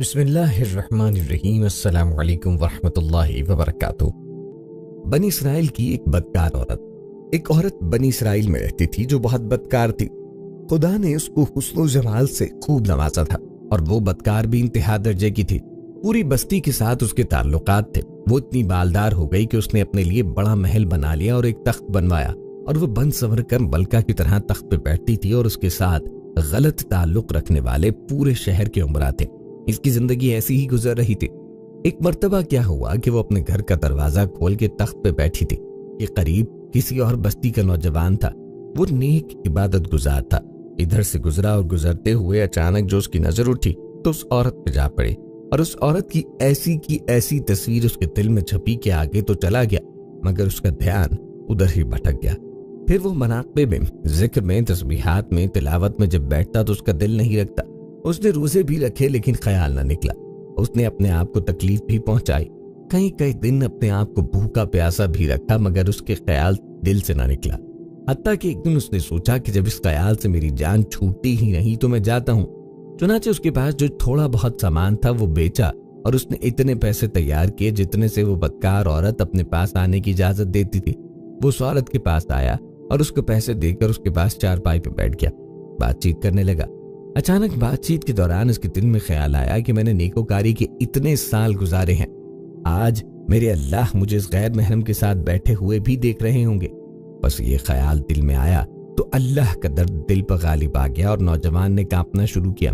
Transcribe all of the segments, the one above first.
बिस्मिल्लाहिर्रहमानिर्रहीम। अस्सलाम वालेकुम वरहमतुल्लाहि वबरकातुह। बनी इसराइल की एक बदकार औरत। एक औरत बनी इसराइल में रहती थी जो बहुत बदकार थी। खुदा ने उसको हुस्न जमाल से खूब नवाजा था और वो बदकार भी इंतहा दर्जे की थी। पूरी बस्ती के साथ उसके ताल्लुकात थे। वो इतनी बालदार हो गई कि उसने अपने लिए बड़ा महल बना लिया और एक तख्त बनवाया और वो बन संवर कर मलका की तरह तख्त पे बैठती थी और उसके साथ गलत ताल्लुक रखने वाले पूरे शहर के उमरा थे। इसकी जिंदगी ऐसी ही गुजर रही थी। एक मर्तबा क्या हुआ कि वो अपने घर का दरवाजा खोल के तख्त पे बैठी थी। ये करीब किसी और बस्ती का नौजवान था। वो नेक इबादत गुजार था। इधर से गुजरा और गुजरते हुए अचानक जो उसकी नजर उठी तो उस औरत पे जा पड़ी और उस औरत की ऐसी तस्वीर उसके दिल में छपी के आगे तो चला गया मगर उसका ध्यान उधर ही भटक गया। फिर वो मनाक़िब में, जिक्र में, तस्बीहात में, तिलावत में जब बैठता तो उसका दिल नहीं रखता। उसने रोजे भी रखे लेकिन ख्याल न निकला। उसने अपने आप को तकलीफ भी पहुंचाई। कई दिन अपने आप को भूखा प्यासा भी रखा मगर उसके ख्याल दिल से न निकला। हत्ता कि एक दिन उसने सोचा कि जब इस ख्याल से मेरी जान छूटती ही नहीं तो मैं जाता हूँ। चुनाचे उसके पास जो थोड़ा बहुत सामान था वो बेचा और उसने इतने पैसे तैयार किए जितने से वो बदकार औरत अपने पास आने की इजाजत देती थी। वो उस औरत के पास आया और उसको पैसे देकर उसके पास चारपाई पे बैठ गया। बातचीत करने लगा। अचानक बातचीत के दौरान उसके दिल में ख्याल आया कि मैंने नेकोकारी के इतने साल गुजारे हैं, आज मेरे अल्लाह मुझे इस गैर महरम के साथ बैठे हुए भी देख रहे होंगे। बस ये ख्याल दिल में आया तो अल्लाह का दर्द दिल पर गालिब आ गया और नौजवान ने कांपना शुरू किया।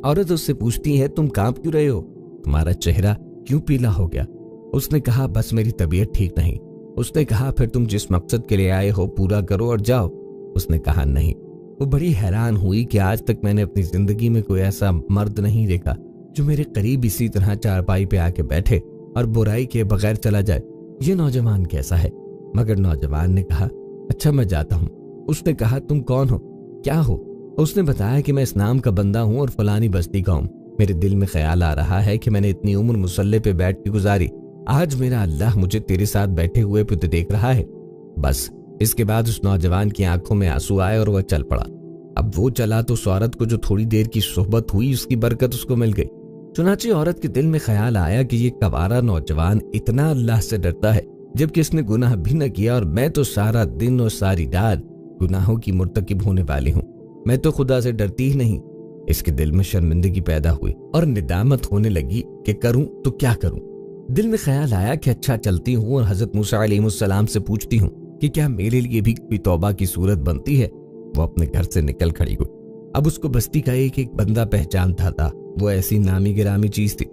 औरत उससे पूछती है, तुम कांप क्यों रहे हो? तुम्हारा चेहरा क्यों पीला हो गया? उसने कहा, बस मेरी तबीयत ठीक नहीं। उसने कहा, फिर तुम जिस मकसद के लिए आए हो पूरा करो और जाओ। उसने कहा, नहीं। वो बड़ी हैरान हुई कि आज तक मैंने अपनी जिंदगी में कोई ऐसा मर्द नहीं देखा जो मेरे करीब इसी तरह चारपाई पे आके बैठे और बुराई के बगैर चला जाए। ये नौजवान कैसा है? मगर नौजवान ने कहा, अच्छा मैं जाता हूँ। उसने कहा, तुम कौन हो, क्या हो? उसने बताया कि मैं इस नाम का बंदा हूँ और फलानी बस्ती का हूँ। मेरे दिल में ख्याल आ रहा है कि मैंने इतनी उम्र मुसल्ले पे बैठ के गुजारी, आज मेरा अल्लाह मुझे तेरे साथ बैठे हुए पे देख रहा है। बस इसके बाद उस नौजवान की आंखों में आंसू आए और वह चल पड़ा। अब वो चला तो उस औरत को जो थोड़ी देर की सोहबत हुई उसकी बरकत उसको मिल गई। चुनाचे औरत के दिल में ख्याल आया कि ये कवारा नौजवान इतना अल्लाह से डरता है जबकि इसने गुनाह भी न किया और मैं तो सारा दिन और सारी रात गुनाहों की मुर्तकिब होने वाली हूँ। मैं तो खुदा से डरती ही नहीं। इसके दिल में शर्मिंदगी पैदा हुई और निदामत होने लगी कि करूं तो क्या करूं। दिल में ख्याल आया कि अच्छा चलती हूँ और हजरत मूसा अलैहिस्सलाम से पूछती हूँ कि क्या मेरे लिए भी कोई तौबा की सूरत बनती है। वो अपने घर से निकल खड़ी हुई। अब उसको बस्ती का एक बंदा पहचानता था। वो ऐसी नामी गिरामी चीज थी।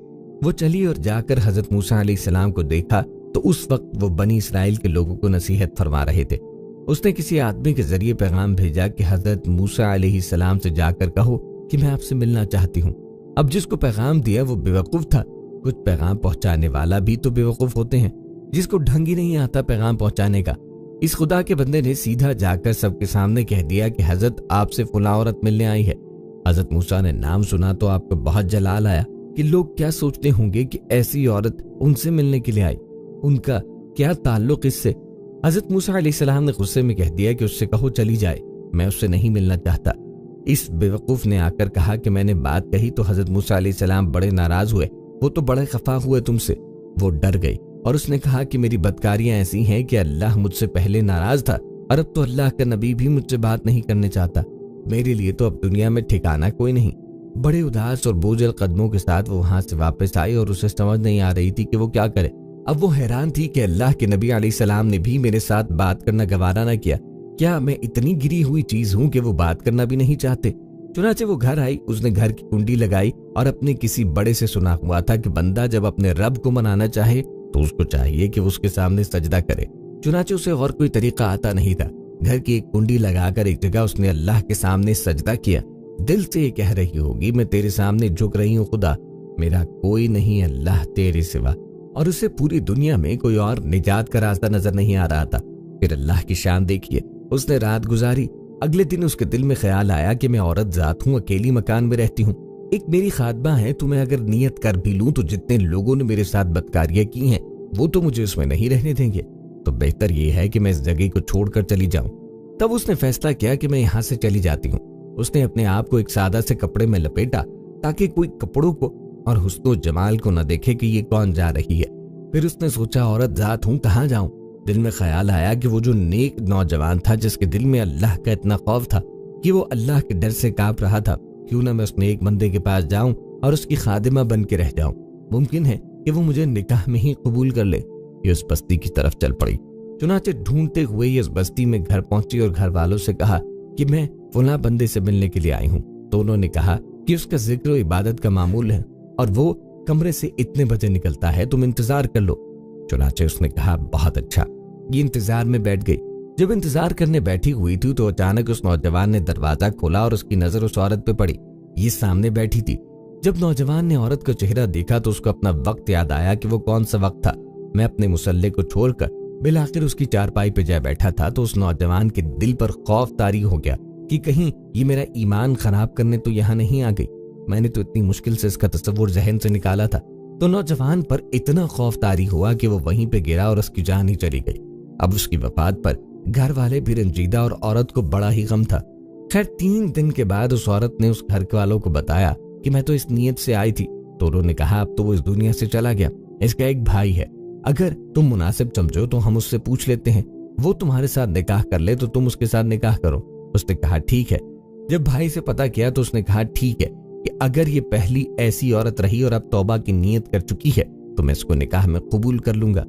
वो चली और जाकर हजरत मूसा अलैहिस्सलाम को देखा तो उस वक्त वो बनी इसराइल के लोगों को नसीहत फरमा रहे थे। उसने किसी आदमी के जरिए पैगाम भेजा कि हजरत मूसा अलैहिस्सलाम से जाकर कहो कि मैं आपसे मिलना चाहती हूँ। अब जिसको पैगाम दिया वो बेवकूफ था। कुछ पैगाम पहुंचाने वाला भी तो बेवकूफ होते हैं, जिसको ढंग ही नहीं आता पैगाम पहुंचाने का। इस खुदा के बंदे ने सीधा जाकर सबके सामने कह दिया कि हजरत आपसे फलां औरत मिलने आई है। हजरत मूसा ने नाम सुना तो आपको बहुत जलाल आया कि लोग क्या सोचते होंगे कि ऐसी औरत उनसे मिलने के लिए आई, उनका क्या ताल्लुक इससे। हजरत मूसा अलैहिस्सलाम ने गुस्से में कह दिया कि उससे कहो चली जाए, मैं उससे नहीं मिलना चाहता। इस बेवकूफ ने आकर कहा कि मैंने बात कही तो हजरत मूसा अलैहिस्सलाम बड़े नाराज हुए। वो तो बड़े खफा हुए तुमसे। वो डर गई और उसने कहा कि मेरी बदकारियां ऐसी हैं कि अल्लाह मुझसे पहले नाराज था और अब तो अल्लाह का नबी भी मुझसे बात नहीं करने चाहता। मेरे लिए तो अब दुनिया में ठिकाना कोई नहीं। बड़े उदास और बोझल कदमों के साथ वो वहां से वापस आई और उसे समझ नहीं आ रही थी कि वो क्या करे। अब वो हैरान थी कि अल्लाह के नबी अलैहिस्सलाम ने भी मेरे साथ बात करना गवारा न किया। क्या मैं इतनी गिरी हुई चीज हूँ कि वो बात करना भी नहीं चाहते? चुनाचे वो घर आई। उसने घर की कुंडी लगाई और अपने किसी बड़े से सुना हुआ था कि बंदा जब अपने रब को मनाना चाहे तो उसको चाहिए कि वो उसके सामने सजदा करे। चुनाचे उसे और कोई तरीका आता नहीं था। घर की एक कुंडी लगाकर एक जगह उसने अल्लाह के सामने सजदा किया। दिल से ये कह रही होगी, मैं तेरे सामने झुक रही हूँ खुदा, मेरा कोई नहीं अल्लाह तेरे सिवा। और उसे पूरी दुनिया में कोई और निजात का रास्ता नजर नहीं आ रहा था। फिर अल्लाह की शान देखिए, उसने रात गुजारी। अगले दिन उसके दिल में ख्याल आया कि मैं औरत जात हूँ, अकेली मकान में रहती हूँ, एक मेरी खातबा है, तो मैं अगर नियत कर भी लूं तो जितने लोगों ने मेरे साथ बदकारियां की हैं वो तो मुझे उसमें नहीं रहने देंगे। तो बेहतर ये है कि मैं इस जगह को छोड़कर चली जाऊं। तब उसने फैसला किया कि मैं यहाँ से चली जाती हूँ। उसने अपने आप को एक सादा से कपड़े में लपेटा ताकि कोई कपड़ों को और हुस्न जमाल को न देखे कि ये कौन जा रही है। फिर उसने सोचा औरत जात हूं, कहाँ जाऊं। दिल में ख्याल आया कि वो जो नेक नौजवान था जिसके दिल में अल्लाह का इतना खौफ था कि वो अल्लाह के डर से कांप रहा था, क्यों ना मैं उस नेक बंदे के पास जाऊं और उसकी खादिमा बन के रह जाऊं। मुमकिन है कि वो मुझे निकाह में ही कबूल कर ले। ये उस बस्ती की तरफ चल पड़ी। चुनाचे ढूंढते हुए ये उस बस्ती में घर पहुंची और घर वालों से कहा कि मैं फला बंदे से मिलने के लिए आई हूँ। तो उन्होंने कहा कि उसका जिक्र इबादत का मामूल है और वो कमरे से इतने बजे निकलता है, तुम इंतजार कर लो। चुनाचे उसने कहा बहुत अच्छा। ये इंतजार में बैठ गई। जब इंतजार करने बैठी हुई थी तो अचानक उस नौजवान ने दरवाजा खोला और उसकी नजर उस औरत पे पड़ी। ये सामने बैठी थी। जब नौजवान ने औरत का चेहरा देखा तो उसको अपना वक्त याद आया कि वो कौन सा वक्त था। मैं अपने मुसल्ले को छोड़कर बिलाखिर उसकी चारपाई पे जा बैठा था तो उस नौजवान के दिल पर खौफ तारी हो गया कि कहीं ये मेरा ईमान खराब करने तो यहाँ नहीं आ गई। मैंने तो इतनी मुश्किल से इसका तस्वुर जहन से निकाला था। तो नौजवान पर इतना खौफ तारी हुआ कि वो वहीं पे गिरा और उसकी जान ही चली गई। अब उसकी वफात पर घर वाले भी रंजीदा और औरत को बड़ा ही गम था। खैर 3 दिन के बाद उस औरत ने उस घर वालों को बताया कि मैं तो इस नीयत से आई थी। तो उन्होंने कहा अब तो वो इस दुनिया से चला गया। इसका एक भाई है, अगर तुम मुनासिब समझो तो हम उससे पूछ लेते हैं, वो तुम्हारे साथ निकाह कर ले तो तुम उसके साथ निकाह करो। उसने कहा ठीक है। जब भाई से पता किया तो उसने कहा ठीक है कि अगर ये पहली ऐसी औरत रही और अब तौबा की नीयत कर चुकी है तो मैं इसको निकाह में कबूल कर लूंगा।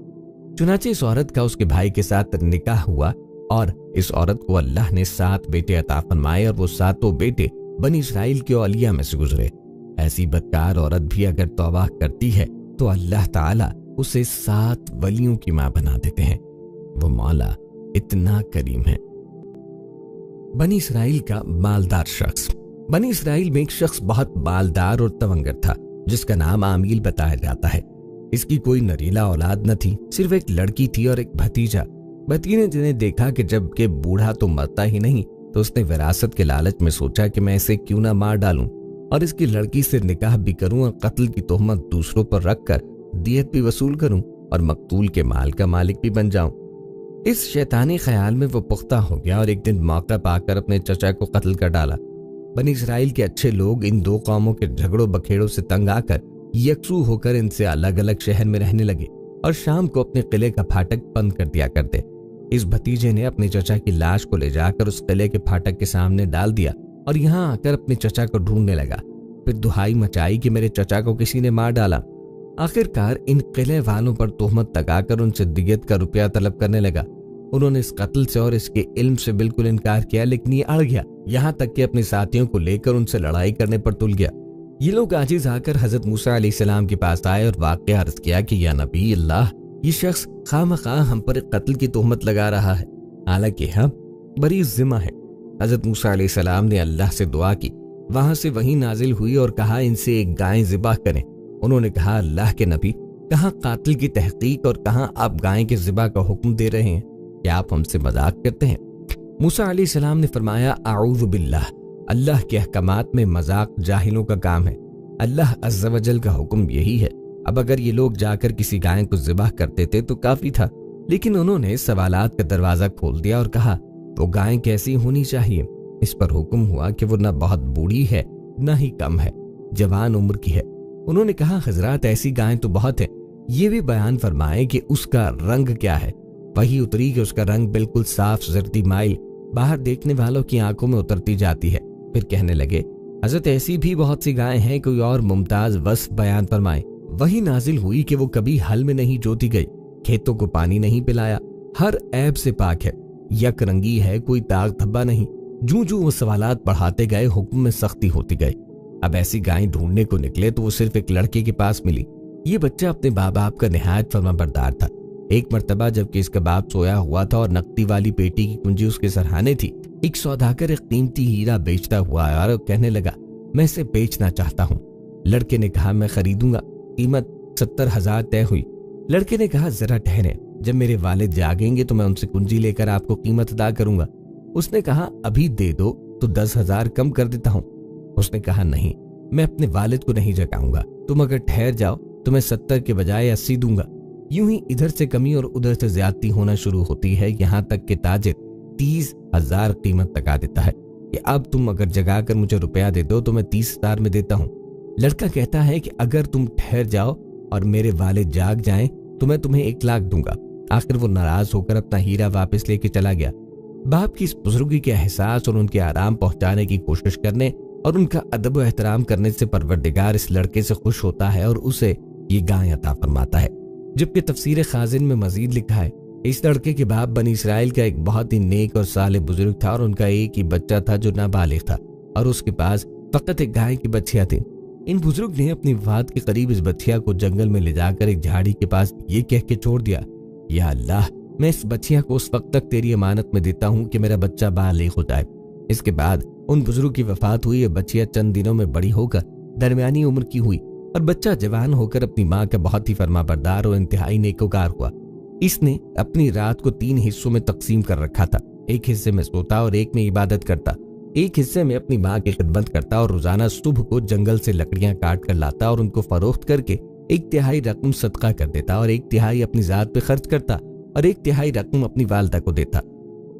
चुनाचे इस औरत का उसके भाई के साथ निकाह हुआ और इस औरत को अल्लाह ने 7 बेटे अता फरमाए और वो 7 बेटे बनी इसराइल के औलिया में से गुजरे। ऐसी बदकार औरत भी अगर तौबा करती है तो अल्लाह ताला उसे 7 वलियों की मां बना देते हैं। वो मौला इतना करीम है। बनी इसराइल का मालदार शख्स। बनी इसराइल में एक शख्स बहुत मालदार और तवंगर था जिसका नाम आमील बताया जाता है। इसकी कोई नरीला औलाद न थी, सिर्फ एक लड़की थी और एक भतीजा। भतीजे ने देखा कि जब के बूढ़ा तो मरता ही नहीं तो उसने विरासत के लालच में सोचा कि मैं इसे क्यों ना मार डालूं और इसकी लड़की से निकाह भी करूं और कत्ल की तोहमत दूसरों पर रखकर दियत भी वसूल करूं और मकतूल के माल का मालिक भी बन जाऊं। इस शैतानी ख्याल में वो पुख्ता हो गया और एक दिन मौका पाकर अपने चचा को कत्ल कर डाला। बनी इसराइल के अच्छे लोग इन 2 कौमों के झगड़ों बखेड़ों से तंग आकर यकसू होकर इनसे अलग अलग शहर में रहने लगे और शाम को अपने किले का फाटक बंद कर दिया करते। इस भतीजे ने अपने चचा की लाश को ले जाकर उस किले के फाटक के सामने डाल दिया और यहाँ आकर अपने चचा को ढूंढने लगा। फिर दुहाई मचाई कि मेरे चचा को किसी ने मार डाला। आखिरकार इन किले वालों पर तोहमत लगाकर उनसे दियत का रुपया तलब करने लगा। उन्होंने इस कत्ल से और इसके इल्म से बिल्कुल इनकार किया, लेकिन ये अड़ गया, यहाँ तक कि अपने साथियों को लेकर उनसे लड़ाई करने पर तुल गया। ये लोग आजिज आकर हजरत मूसा अलैहिस्सलाम के पास आए और वाक़या अर्ज किया कि या नबी अल्लाह, ये शख्स खामखा हम पर कत्ल की तोहमत लगा रहा है, हालांकि हम बरी जिम्मा है। हजरत मूसा अलैहिस्सलाम ने अल्लाह से दुआ की। वहां से वही नाजिल हुई और कहा इनसे एक गाय ज़िबा करें। उन्होंने कहा अल्लाह के नबी, कहाँ कातिल की तहकीक और कहाँ आप गाय के ज़िबा का हुक्म दे रहे हैं? क्या आप हमसे मजाक करते हैं? मूसा अलैहिस्सलाम ने फरमाया आऊज़ु बिल्लाह, अल्लाह के अहकामात में मजाक जाहिलों का काम है। अल्लाह अज़्ज़ा वजल का हुक्म यही है। अब अगर ये लोग जाकर किसी गाय को ज़िबा कर देते तो काफी था, लेकिन उन्होंने सवालात का दरवाजा खोल दिया और कहा वो गाय कैसी होनी चाहिए। इस पर हुक्म हुआ कि वो न बहुत बूढ़ी है न ही कम है, जवान उम्र की है। उन्होंने कहा हजरात ऐसी गाय तो बहुत है, ये भी बयान फरमाए कि उसका रंग क्या है। वही उतरी कि उसका रंग बिल्कुल साफ जर्दी माइल बाहर देखने वालों की आंखों में उतरती जाती है। फिर कहने लगे हजरत ऐसी भी बहुत सी गायें हैं, कोई और मुमताज वस्फ बयान फरमाए। वही नाजिल हुई कि वो कभी हल में नहीं जोती गई, खेतों को पानी नहीं पिलाया, हर ऐब से पाक है, यक रंगी है, कोई दाग धब्बा नहीं। जूं जूं वो सवालात बढ़ाते गए हुक्म में सख्ती होती गई। अब ऐसी गाय ढूंढने को निकले तो वो सिर्फ एक लड़के के पास मिली। ये बच्चा अपने बाप बाप का निहायत फरमाबरदार था। एक मर्तबा जबकि इसका बाप सोया हुआ था और नकदी वाली पेटी की कुंजी उसके सरहाने थी, एक सौदागर एक कीमती हीरा बेचता हुआ आया और कहने लगा मैं इसे बेचना चाहता हूँ। लड़के ने कहा मैं खरीदूंगा। कीमत 70,000 तय हुई। लड़के ने कहा जरा ठहरे, जब मेरे वालिद जागेंगे तो मैं उनसे कुंजी लेकर आपको कीमत अदा करूंगा। उसने कहा अभी दे दो तो 10,000 कम कर देता हूँ। उसने कहा नहीं, मैं अपने वालिद को नहीं जगाऊंगा, तुम अगर ठहर जाओ तो मैं 70 के बजाय 80 दूंगा। यूं ही इधर से कमी और उधर से ज्यादती होना शुरू होती है, यहाँ तक कि ताजिर 30,000 कीमत तक आ देता है कि अब तुम अगर जगाकर मुझे रुपया दे दो तो मैं 30,000 में देता हूँ। लड़का कहता है कि अगर तुम ठहर जाओ और मेरे वालिद जाग जाएं तो मैं तुम्हें 1 लाख दूंगा। आखिर वो नाराज होकर अपना हीरा वापस लेके चला गया। बाप की इस बुजुर्गी के एहसास और उनके आराम पहुंचाने की कोशिश करने और उनका अदब व एहतराम करने से परवरदिगार इस लड़के से खुश होता है और उसे ये गाय अता फरमाता है। जबकि तफसीर खाजिन में मजीद लिखा है, इस लड़के के बाप बनी इसराइल का एक बहुत ही नेक और साले बुजुर्ग था और उनका एक ही बच्चा था जो नाबालिग था और उसके पास फकत एक गाय की बच्चियां थी। इन बुजुर्ग ने अपनी वफात के करीब इस बच्चिया को जंगल में ले जाकर एक झाड़ी के पास ये कह के छोड़ दिया, या अल्लाह, मैं इस बच्चिया को उस वक्त तक तेरी अमानत में देता हूँ कि मेरा बच्चा बालिग हो जाए। इसके बाद उन बुजुर्ग की वफात हुई। ये बच्चिया चंद दिनों में बड़ी होकर दरमियानी उम्र की हुई और बच्चा जवान होकर अपनी माँ का बहुत ही फरमाबरदार और इंतहाई नेकोकार हुआ। इसने अपनी रात को 3 हिस्सों में तकसीम कर रखा था। एक हिस्से में सोता और एक में इबादत करता। एक हिस्से में अपनी माँ की खिदमत करता और रोजाना सुबह को जंगल से लकड़ियां काट कर लाता और उनको फरोख्त करके 1/3 रकम सदका कर देता और 1/3 अपनी जात पे खर्च करता और 1/3 रकम अपनी वालदा को देता।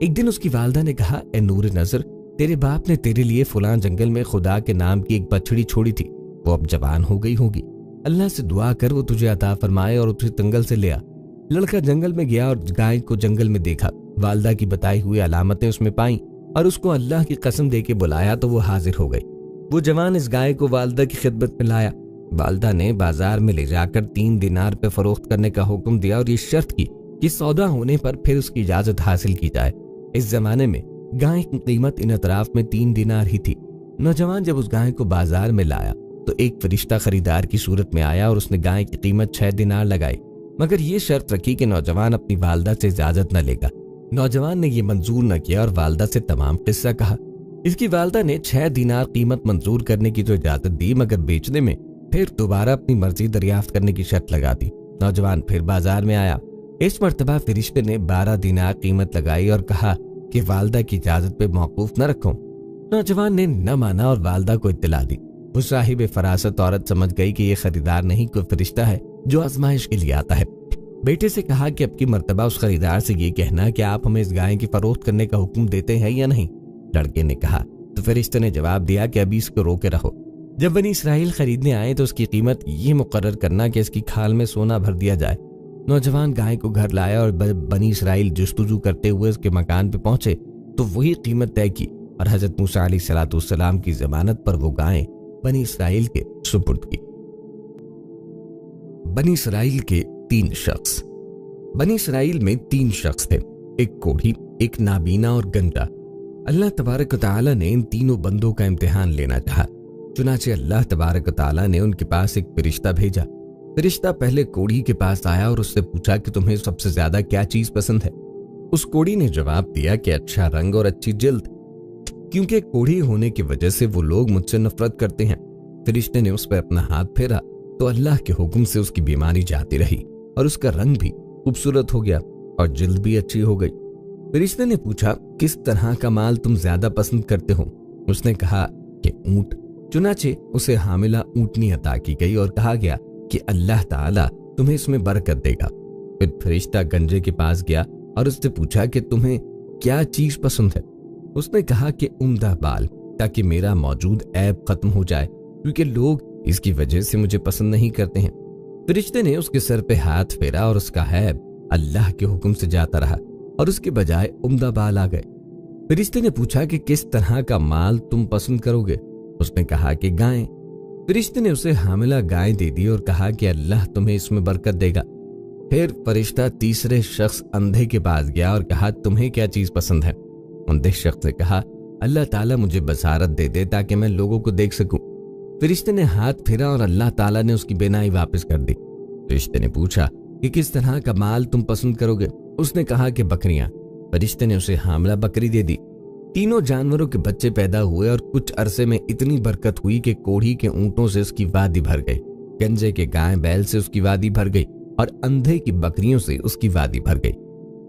एक दिन उसकी वालदा ने कहा, ए नूर नजर, तेरे बाप ने तेरे लिए फलां जंगल में खुदा के नाम की एक बछड़ी छोड़ी थी, वो अब जवान हो गई होगी। अल्लाह से दुआ कर वो तुझे अता फरमाए और उसे जंगल से ले आ। लड़का जंगल में गया और गाय को जंगल में देखा। वालदा की बताई हुई अलामतें उसमें पाई और उसको अल्लाह की कसम दे के बुलाया तो वो हाजिर हो गई। वो जवान इस गाय को वालदा की खिदमत में लाया। वालदा ने बाजार में ले जाकर 3 दिनार पे फरोख्त करने का हुक्म दिया और ये शर्त की कि सौदा होने पर फिर उसकी इजाजत हासिल की जाए। इस जमाने में गाय की कीमत इन अतराफ में 3 दिनार ही थी। नौजवान जब उस गाय को बाजार में लाया तो एक फरिश्ता खरीदार की सूरत में आया और उसने गाय की कीमत 6 दिनार लगाई, मगर ये शर्त रखी कि नौजवान अपनी वालदा से इजाजत न लेगा। नौजवान ने ये मंजूर न किया और वालदा से तमाम किस्सा कहा। इसकी वालदा ने 6 दिनार कीमत मंजूर करने की तो इजाजत दी, मगर बेचने में फिर दोबारा अपनी मर्जी दरियाफ्त करने की शर्त लगा दी। नौजवान फिर बाजार में आया। इस मर्तबा फरिश्ते ने 12 दिनार कीमत लगाई और कहा कि वालदा की इजाजत पे मौकूफ न रखो। नौजवान ने न माना और वालदा को इत्तला दी। वो साहिब फरासत औरत समझ गई कि ये खरीदार नहीं कोई फरिश्ता है जो आजमाइश के लिए आता है। बेटे से कहा कि अब की मर्तबा उस खरीदार से ये कहना कि आप हमें इस गाय की फरोख्त करने का हुक्म देते हैं या नहीं। लड़के ने कहा तो फरिश्ते ने जवाब दिया कि अभी इसको रोके रहो। जब बनी इसराइल खरीदने आए तो उसकी कीमत ये मुकर्रर करना कि इसकी खाल में सोना भर दिया जाए। नौजवान गाय को घर लाया और बनी इसराइल जुस्तुजू करते हुए उसके मकान पे पहुंचे तो वही कीमत तय की और हजरत मूसा अलैहिस्सलाम की जमानत पर वो गाय बनी इसराइल के सुपुर्द की। बनी इसराइल के 3 शख्स। बनी इसराइल में 3 शख्स थे, एक कोढ़ी, एक नाबीना और गंजा। अल्लाह तबारक तआला ने इन तीनों बंदों का इम्तिहान लेना चाहा। चुनाचे अल्लाह तबारक तआला ने उनके पास एक फरिश्ता भेजा। फरिश्ता पहले कोढ़ी के पास आया और उससे पूछा कि तुम्हें सबसे ज्यादा क्या चीज पसंद है। उस कोढ़ी ने जवाब दिया कि अच्छा रंग और अच्छी जिल्द, क्योंकि कोढ़ी होने की वजह से वो लोग मुझसे नफरत करते हैं। फरिश्ते ने उस पर अपना हाथ फेरा तो अल्लाह के हुक्म से उसकी बीमारी जाती रही और उसका रंग भी खूबसूरत हो गया और जिल्द भी अच्छी हो गई। फरिश्ते ने पूछा, किस तरह का माल तुम ज्यादा पसंद करते हो? उसने कहा कि ऊंट। चुनाचे उसे हामिला ऊंटनी अता की गई और कहा गया कि अल्लाह ताला तुम्हें इसमें बरकत देगा। फिर फरिश्ता गंजे के पास गया और उससे पूछा कि तुम्हें क्या चीज पसंद है? उसने कहा कि उम्दा बाल, ताकि मेरा मौजूद ऐब खत्म हो जाए, क्योंकि लोग इसकी वजह से मुझे पसंद नहीं करते हैं। फरिश्ते ने उसके सर पे हाथ फेरा और उसका ऐब अल्लाह के हुक्म से जाता रहा और उसके बजाय उम्दा बाल आ गए। फरिश्ते ने पूछा कि किस तरह का माल तुम पसंद करोगे? उसने कहा कि गाय। फरिश्ते ने उसे हामिला गाय दे दी और कहा कि अल्लाह तुम्हें इसमें बरकत देगा। फिर फरिश्ता तीसरे शख्स अंधे के पास गया और कहा, तुम्हें क्या चीज पसंद है? अंधे शख्स ने कहा, अल्लाह ताला मुझे बसारत दे दे ताकि मैं लोगों को देख सकूं। फरिश्ते ने हाथ फेरा और अल्लाह ताला ने उसकी बेनाई वापस कर दी। फरिश्ते ने पूछा कि किस तरह का माल तुम पसंद करोगे? उसने कहा कि बकरियां। फरिश्ते ने उसे हामला बकरी दे दी। तीनों जानवरों के बच्चे पैदा हुए और कुछ अरसे में इतनी बरकत हुई कि कोढ़ी के ऊंटों से उसकी वादी भर गई, गंजे के गाय बैल से उसकी वादी भर गई और अंधे की बकरियों से उसकी वादी भर गई।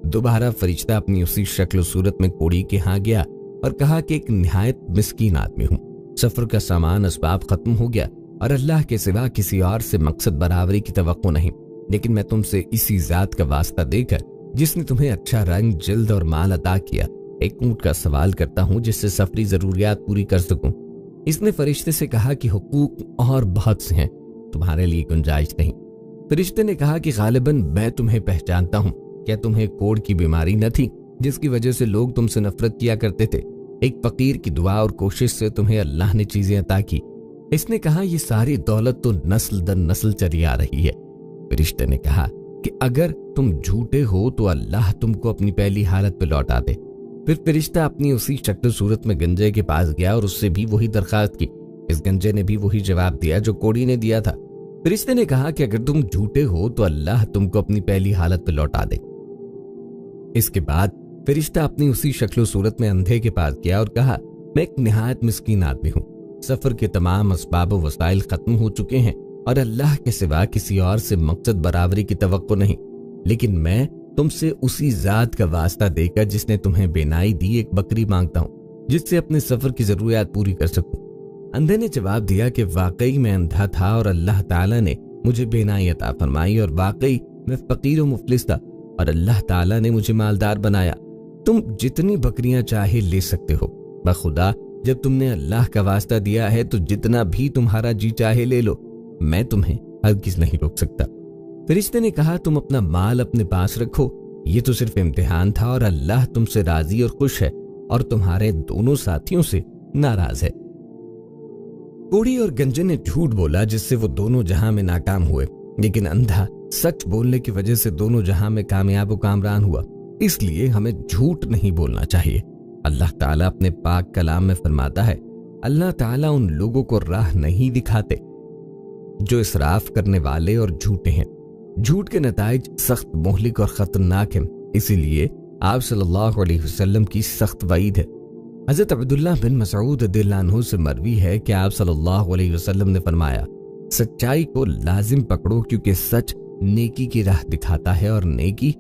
दोबारा फरिश्ता अपनी उसी शक्ल सूरत में कोढ़ी के यहाँ गया और कहा कि एक निहायत मिस्कीन आदमी हूँ, सफर का सामान असबाब खत्म हो गया और अल्लाह के सिवा किसी और से मकसद बराबरी की तवक्को नहीं, लेकिन मैं तुमसे इसी जात का वास्ता देकर जिसने तुम्हें अच्छा रंग, जिल्द और माल अता किया, एक ऊंट का सवाल करता हूँ जिससे सफरी जरूरियात पूरी कर सकूं। اس نے فرشتے سے کہا کہ حقوق اور بہت سے ہیں، تمہارے لیے گنجائش نہیں۔ فرشتے نے کہا کہ غالباً میں تمہیں پہچانتا ہوں، کیا تمہیں کوڑ کی بیماری نہ تھی جس کی وجہ سے لوگ تم سے نفرت کیا کرتے تھے؟ ایک فقیر کی دعا اور کوشش سے تمہیں اللہ نے چیزیں عطا کی۔ اس نے کہا یہ ساری دولت تو نسل در نسل چلی آ رہی ہے۔ فرشتے نے کہا کہ اگر تم جھوٹے ہو تو اللہ تم کو اپنی پہلی حالت پہ لوٹا دے۔ پھر فرشتہ اپنی اسی شکل صورت میں گنجے کے پاس گیا اور اس سے بھی وہی درخواست کی۔ اس گنجے نے بھی وہی جواب دیا جو کوڑی نے دیا تھا۔ فرشتے نے کہا کہ اگر تم جھوٹے ہو تو اللہ تم کو اپنی پہلی حالت پہ لوٹا دے۔ اس کے بعد فرشتہ اپنی اسی شکل و صورت میں اندھے کے پاس گیا اور کہا میں ایک نہایت مسکین آدمی ہوں، سفر کے تمام اسباب و وسائل ختم ہو چکے ہیں اور اللہ کے سوا کسی اور سے مقصد برابری کی توقع نہیں، لیکن میں تم سے اسی ذات کا واسطہ دے کر جس نے تمہیں بینائی دی ایک بکری مانگتا ہوں جس سے اپنے سفر کی ضروریات پوری کر سکوں۔ اندھے نے جواب دیا کہ واقعی میں اندھا تھا اور اللہ تعالیٰ نے مجھے بینائی عطا فرمائی، اور واقعی میں فقیر و مفلس تھا اور اللہ تعالیٰ نے مجھے مالدار بنایا۔ تم جتنی بکریاں چاہے لے سکتے ہو، بخدا جب تم نے اللہ کا واسطہ دیا ہے تو جتنا بھی تمہارا جی چاہے لے لو، میں تمہیں ہرگز نہیں روک سکتا۔ فرشتے نے کہا تم اپنا مال اپنے پاس رکھو، یہ تو صرف امتحان تھا اور اللہ تم سے راضی اور خوش ہے اور تمہارے دونوں ساتھیوں سے ناراض ہے۔ کوڑی اور گنجے نے جھوٹ بولا جس سے وہ دونوں جہاں میں ناکام ہوئے، لیکن اندھا سچ بولنے کی وجہ سے دونوں جہاں میں کامیاب و کامران ہوا۔ اس لیے ہمیں جھوٹ نہیں بولنا چاہیے۔ اللہ تعالیٰ اپنے پاک کلام میں فرماتا ہے اللہ تعالیٰ ان لوگوں کو راہ نہیں دکھاتے جو اسراف کرنے والے اور جھوٹے ہیں۔ جھوٹ کے نتائج سخت مہلک اور خطرناک ہیں، اسی لیے آپ صلی اللہ علیہ وسلم کی سخت وعید ہے۔ حضرت عبداللہ بن مسعود رضی اللہ عنہ سے مروی ہے کہ آپ صلی اللہ علیہ وسلم نے فرمایا سچائی کو لازم پکڑو کیونکہ سچ نیکی کی راہ دکھاتا ہے اور نیکی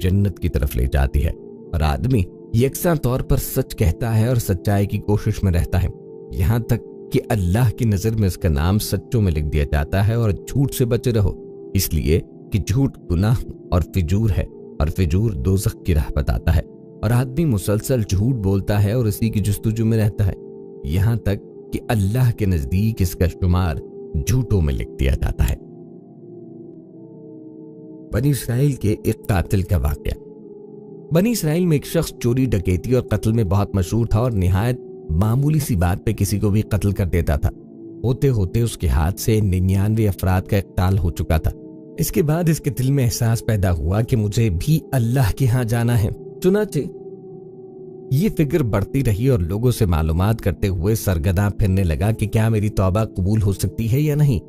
جنت کی طرف لے جاتی ہے، اور آدمی یکساں طور پر سچ کہتا ہے اور سچائی کی کوشش میں رہتا ہے، یہاں تک کہ اللہ کی نظر میں اس کا نام سچوں میں لکھ دیا جاتا ہے۔ اور جھوٹ سے بچے رہو، اس لیے کہ جھوٹ گناہ اور فجور ہے، اور فجور دوزخ کی راہ بتاتا ہے، اور آدمی مسلسل جھوٹ بولتا ہے اور اسی کی جستجو میں رہتا ہے، یہاں تک کہ اللہ کے نزدیک اس کا شمار جھوٹوں میں لکھ دیا جاتا ہے۔ بنی اسرائیل کے ایک قاتل کا واقعہ۔ بنی اسرائیل میں ایک شخص چوری، ڈکیتی اور قتل میں بہت مشہور تھا اور نہایت معمولی سی بات پہ کسی کو بھی قتل کر دیتا تھا۔ ہوتے ہوتے اس کے ہاتھ سے 99 افراد کا اقتال ہو چکا تھا۔ اس کے بعد اس کے دل میں احساس پیدا ہوا کہ مجھے بھی اللہ کے ہاں جانا ہے۔ چنانچہ یہ فکر بڑھتی رہی اور لوگوں سے معلومات کرتے ہوئے سرگرداں پھرنے لگا کہ کیا میری توبہ قبول ہو سکتی ہے یا نہیں۔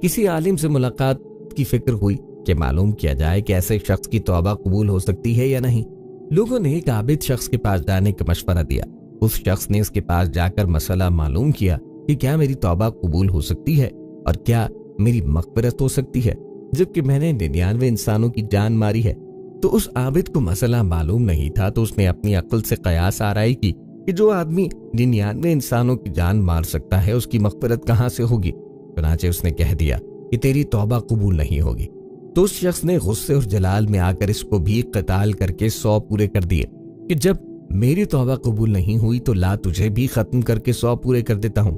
کسی عالم سے ملاقات کی فکر ہوئی کہ معلوم کیا جائے کہ ایسے شخص کی توبہ قبول ہو سکتی ہے یا نہیں۔ لوگوں نے ایک عابد شخص کے پاس جانے کا مشورہ دیا۔ اس شخص نے اس کے پاس جا کر مسئلہ معلوم کیا کہ کیا میری توبہ قبول ہو سکتی ہے اور کیا میری مغفرت ہو سکتی ہے جبکہ میں نے 99 انسانوں کی جان ماری ہے۔ تو اس عابد کو مسئلہ معلوم نہیں تھا، تو اس نے اپنی عقل سے قیاس آرائی کی کہ جو آدمی 99 انسانوں کی جان مار سکتا ہے اس کی مغفرت کہاں سے ہوگی۔ چنانچہ اس نے کہہ دیا کہ تیری توبہ قبول نہیں ہوگی۔ تو اس شخص نے غصے اور جلال میں آ کر اس کو بھی قتال کر کے 100 پورے کر دیے کہ جب میری توبہ قبول نہیں ہوئی تو لا تجھے بھی ختم کر کے 100 پورے کر دیتا ہوں۔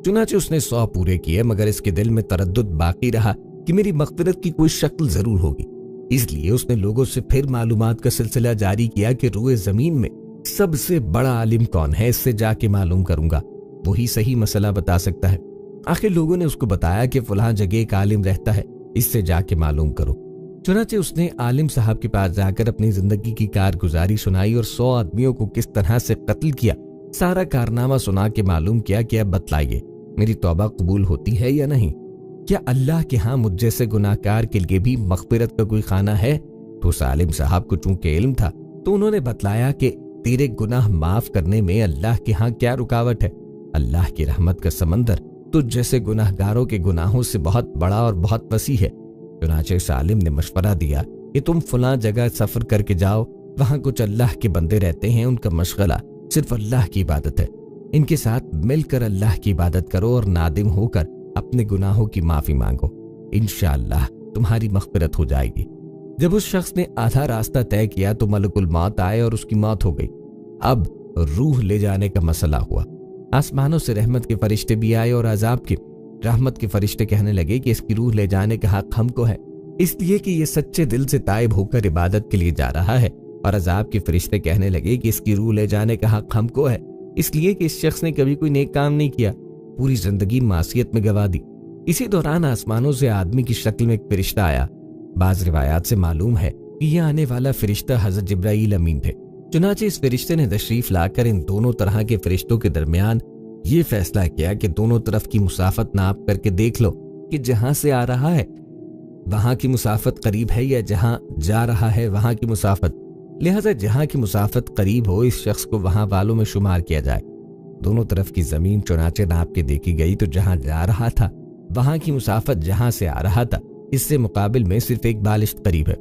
چنانچہ اس نے 100 پورے کیے، مگر اس کے دل میں تردد باقی رہا کہ میری مغفرت کی کوئی شکل ضرور ہوگی۔ اس لیے اس نے لوگوں سے پھر معلومات کا سلسلہ جاری کیا کہ روئے زمین میں سب سے بڑا عالم کون ہے، اس سے جا کے معلوم کروں گا، وہی صحیح مسئلہ بتا سکتا ہے۔ آخر لوگوں نے اس کو بتایا کہ فلاں جگہ ایک عالم رہتا ہے، اس سے جا کے معلوم کرو۔ چنانچہ اس نے عالم صاحب کے پاس جا کر اپنی زندگی کی کارگزاری سنائی اور 100 آدمیوں کو کس طرح سے قتل کیا، سارا کارنامہ سنا کے معلوم کیا کہ اب بتلائیے میری توبہ قبول ہوتی ہے یا نہیں، کیا اللہ کے ہاں مجھ جیسے گناہ کار کے لیے بھی مغفرت کا کوئی خانہ ہے۔ تو اس عالم صاحب کو چونکہ علم تھا تو انہوں نے بتلایا کہ تیرے گناہ معاف کرنے میں اللہ کے ہاں کیا رکاوٹ ہے، اللہ کی رحمت کا سمندر تو جیسے گناہ گاروں کے گناہوں سے بہت بڑا اور بہت وسیع ہے۔ چنانچہ اس عالم نے مشورہ دیا کہ تم فلاں جگہ سفر کر کے جاؤ، وہاں کچھ اللہ کے بندے رہتے ہیں، ان کا مشغلہ صرف اللہ کی عبادت ہے، ان کے ساتھ مل کر اللہ کی عبادت کرو اور نادم ہو کر اپنے گناہوں کی معافی مانگو، انشاءاللہ تمہاری مغفرت ہو جائے گی۔ جب اس شخص نے آدھا راستہ طے کیا تو ملک الموت آئے اور اس کی موت ہو گئی۔ اب روح لے جانے کا مسئلہ ہوا۔ آسمانوں سے رحمت کے فرشتے بھی آئے اور عذاب کے رحمت کے فرشتے کہنے لگے کہ اس کی روح لے جانے کا حق ہم کو ہے، اس لیے کہ یہ سچے دل سے تائب ہو کر عبادت کے لیے جا رہا ہے، اور عذاب کے فرشتے کہنے لگے کہ اس کی روح لے جانے کا حق ہم کو ہے، اس لیے کہ اس شخص نے کبھی کوئی نیک کام نہیں کیا، پوری زندگی معصیت میں گوا دی۔ اسی دوران آسمانوں سے آدمی کی شکل میں ایک فرشتہ آیا۔ بعض روایات سے معلوم ہے کہ یہ آنے والا فرشتہ حضرت جبرائیل امین تھے۔ چنانچہ اس فرشتے نے تشریف لا کر ان دونوں طرح کے فرشتوں کے درمیان یہ فیصلہ کیا کہ دونوں طرف کی مسافت ناپ کر کے دیکھ لو کہ جہاں سے آ رہا ہے وہاں کی مسافت قریب ہے یا جہاں جا رہا ہے وہاں کی مسافت، لہذا جہاں کی مسافت قریب ہو اس شخص کو وہاں والوں میں شمار کیا جائے۔ دونوں طرف کی زمین چنانچہ ناپ کے دیکھی گئی تو جہاں جا رہا تھا وہاں کی مسافت جہاں سے آ رہا تھا اس سے مقابل میں صرف ایک بالشت قریب ہے۔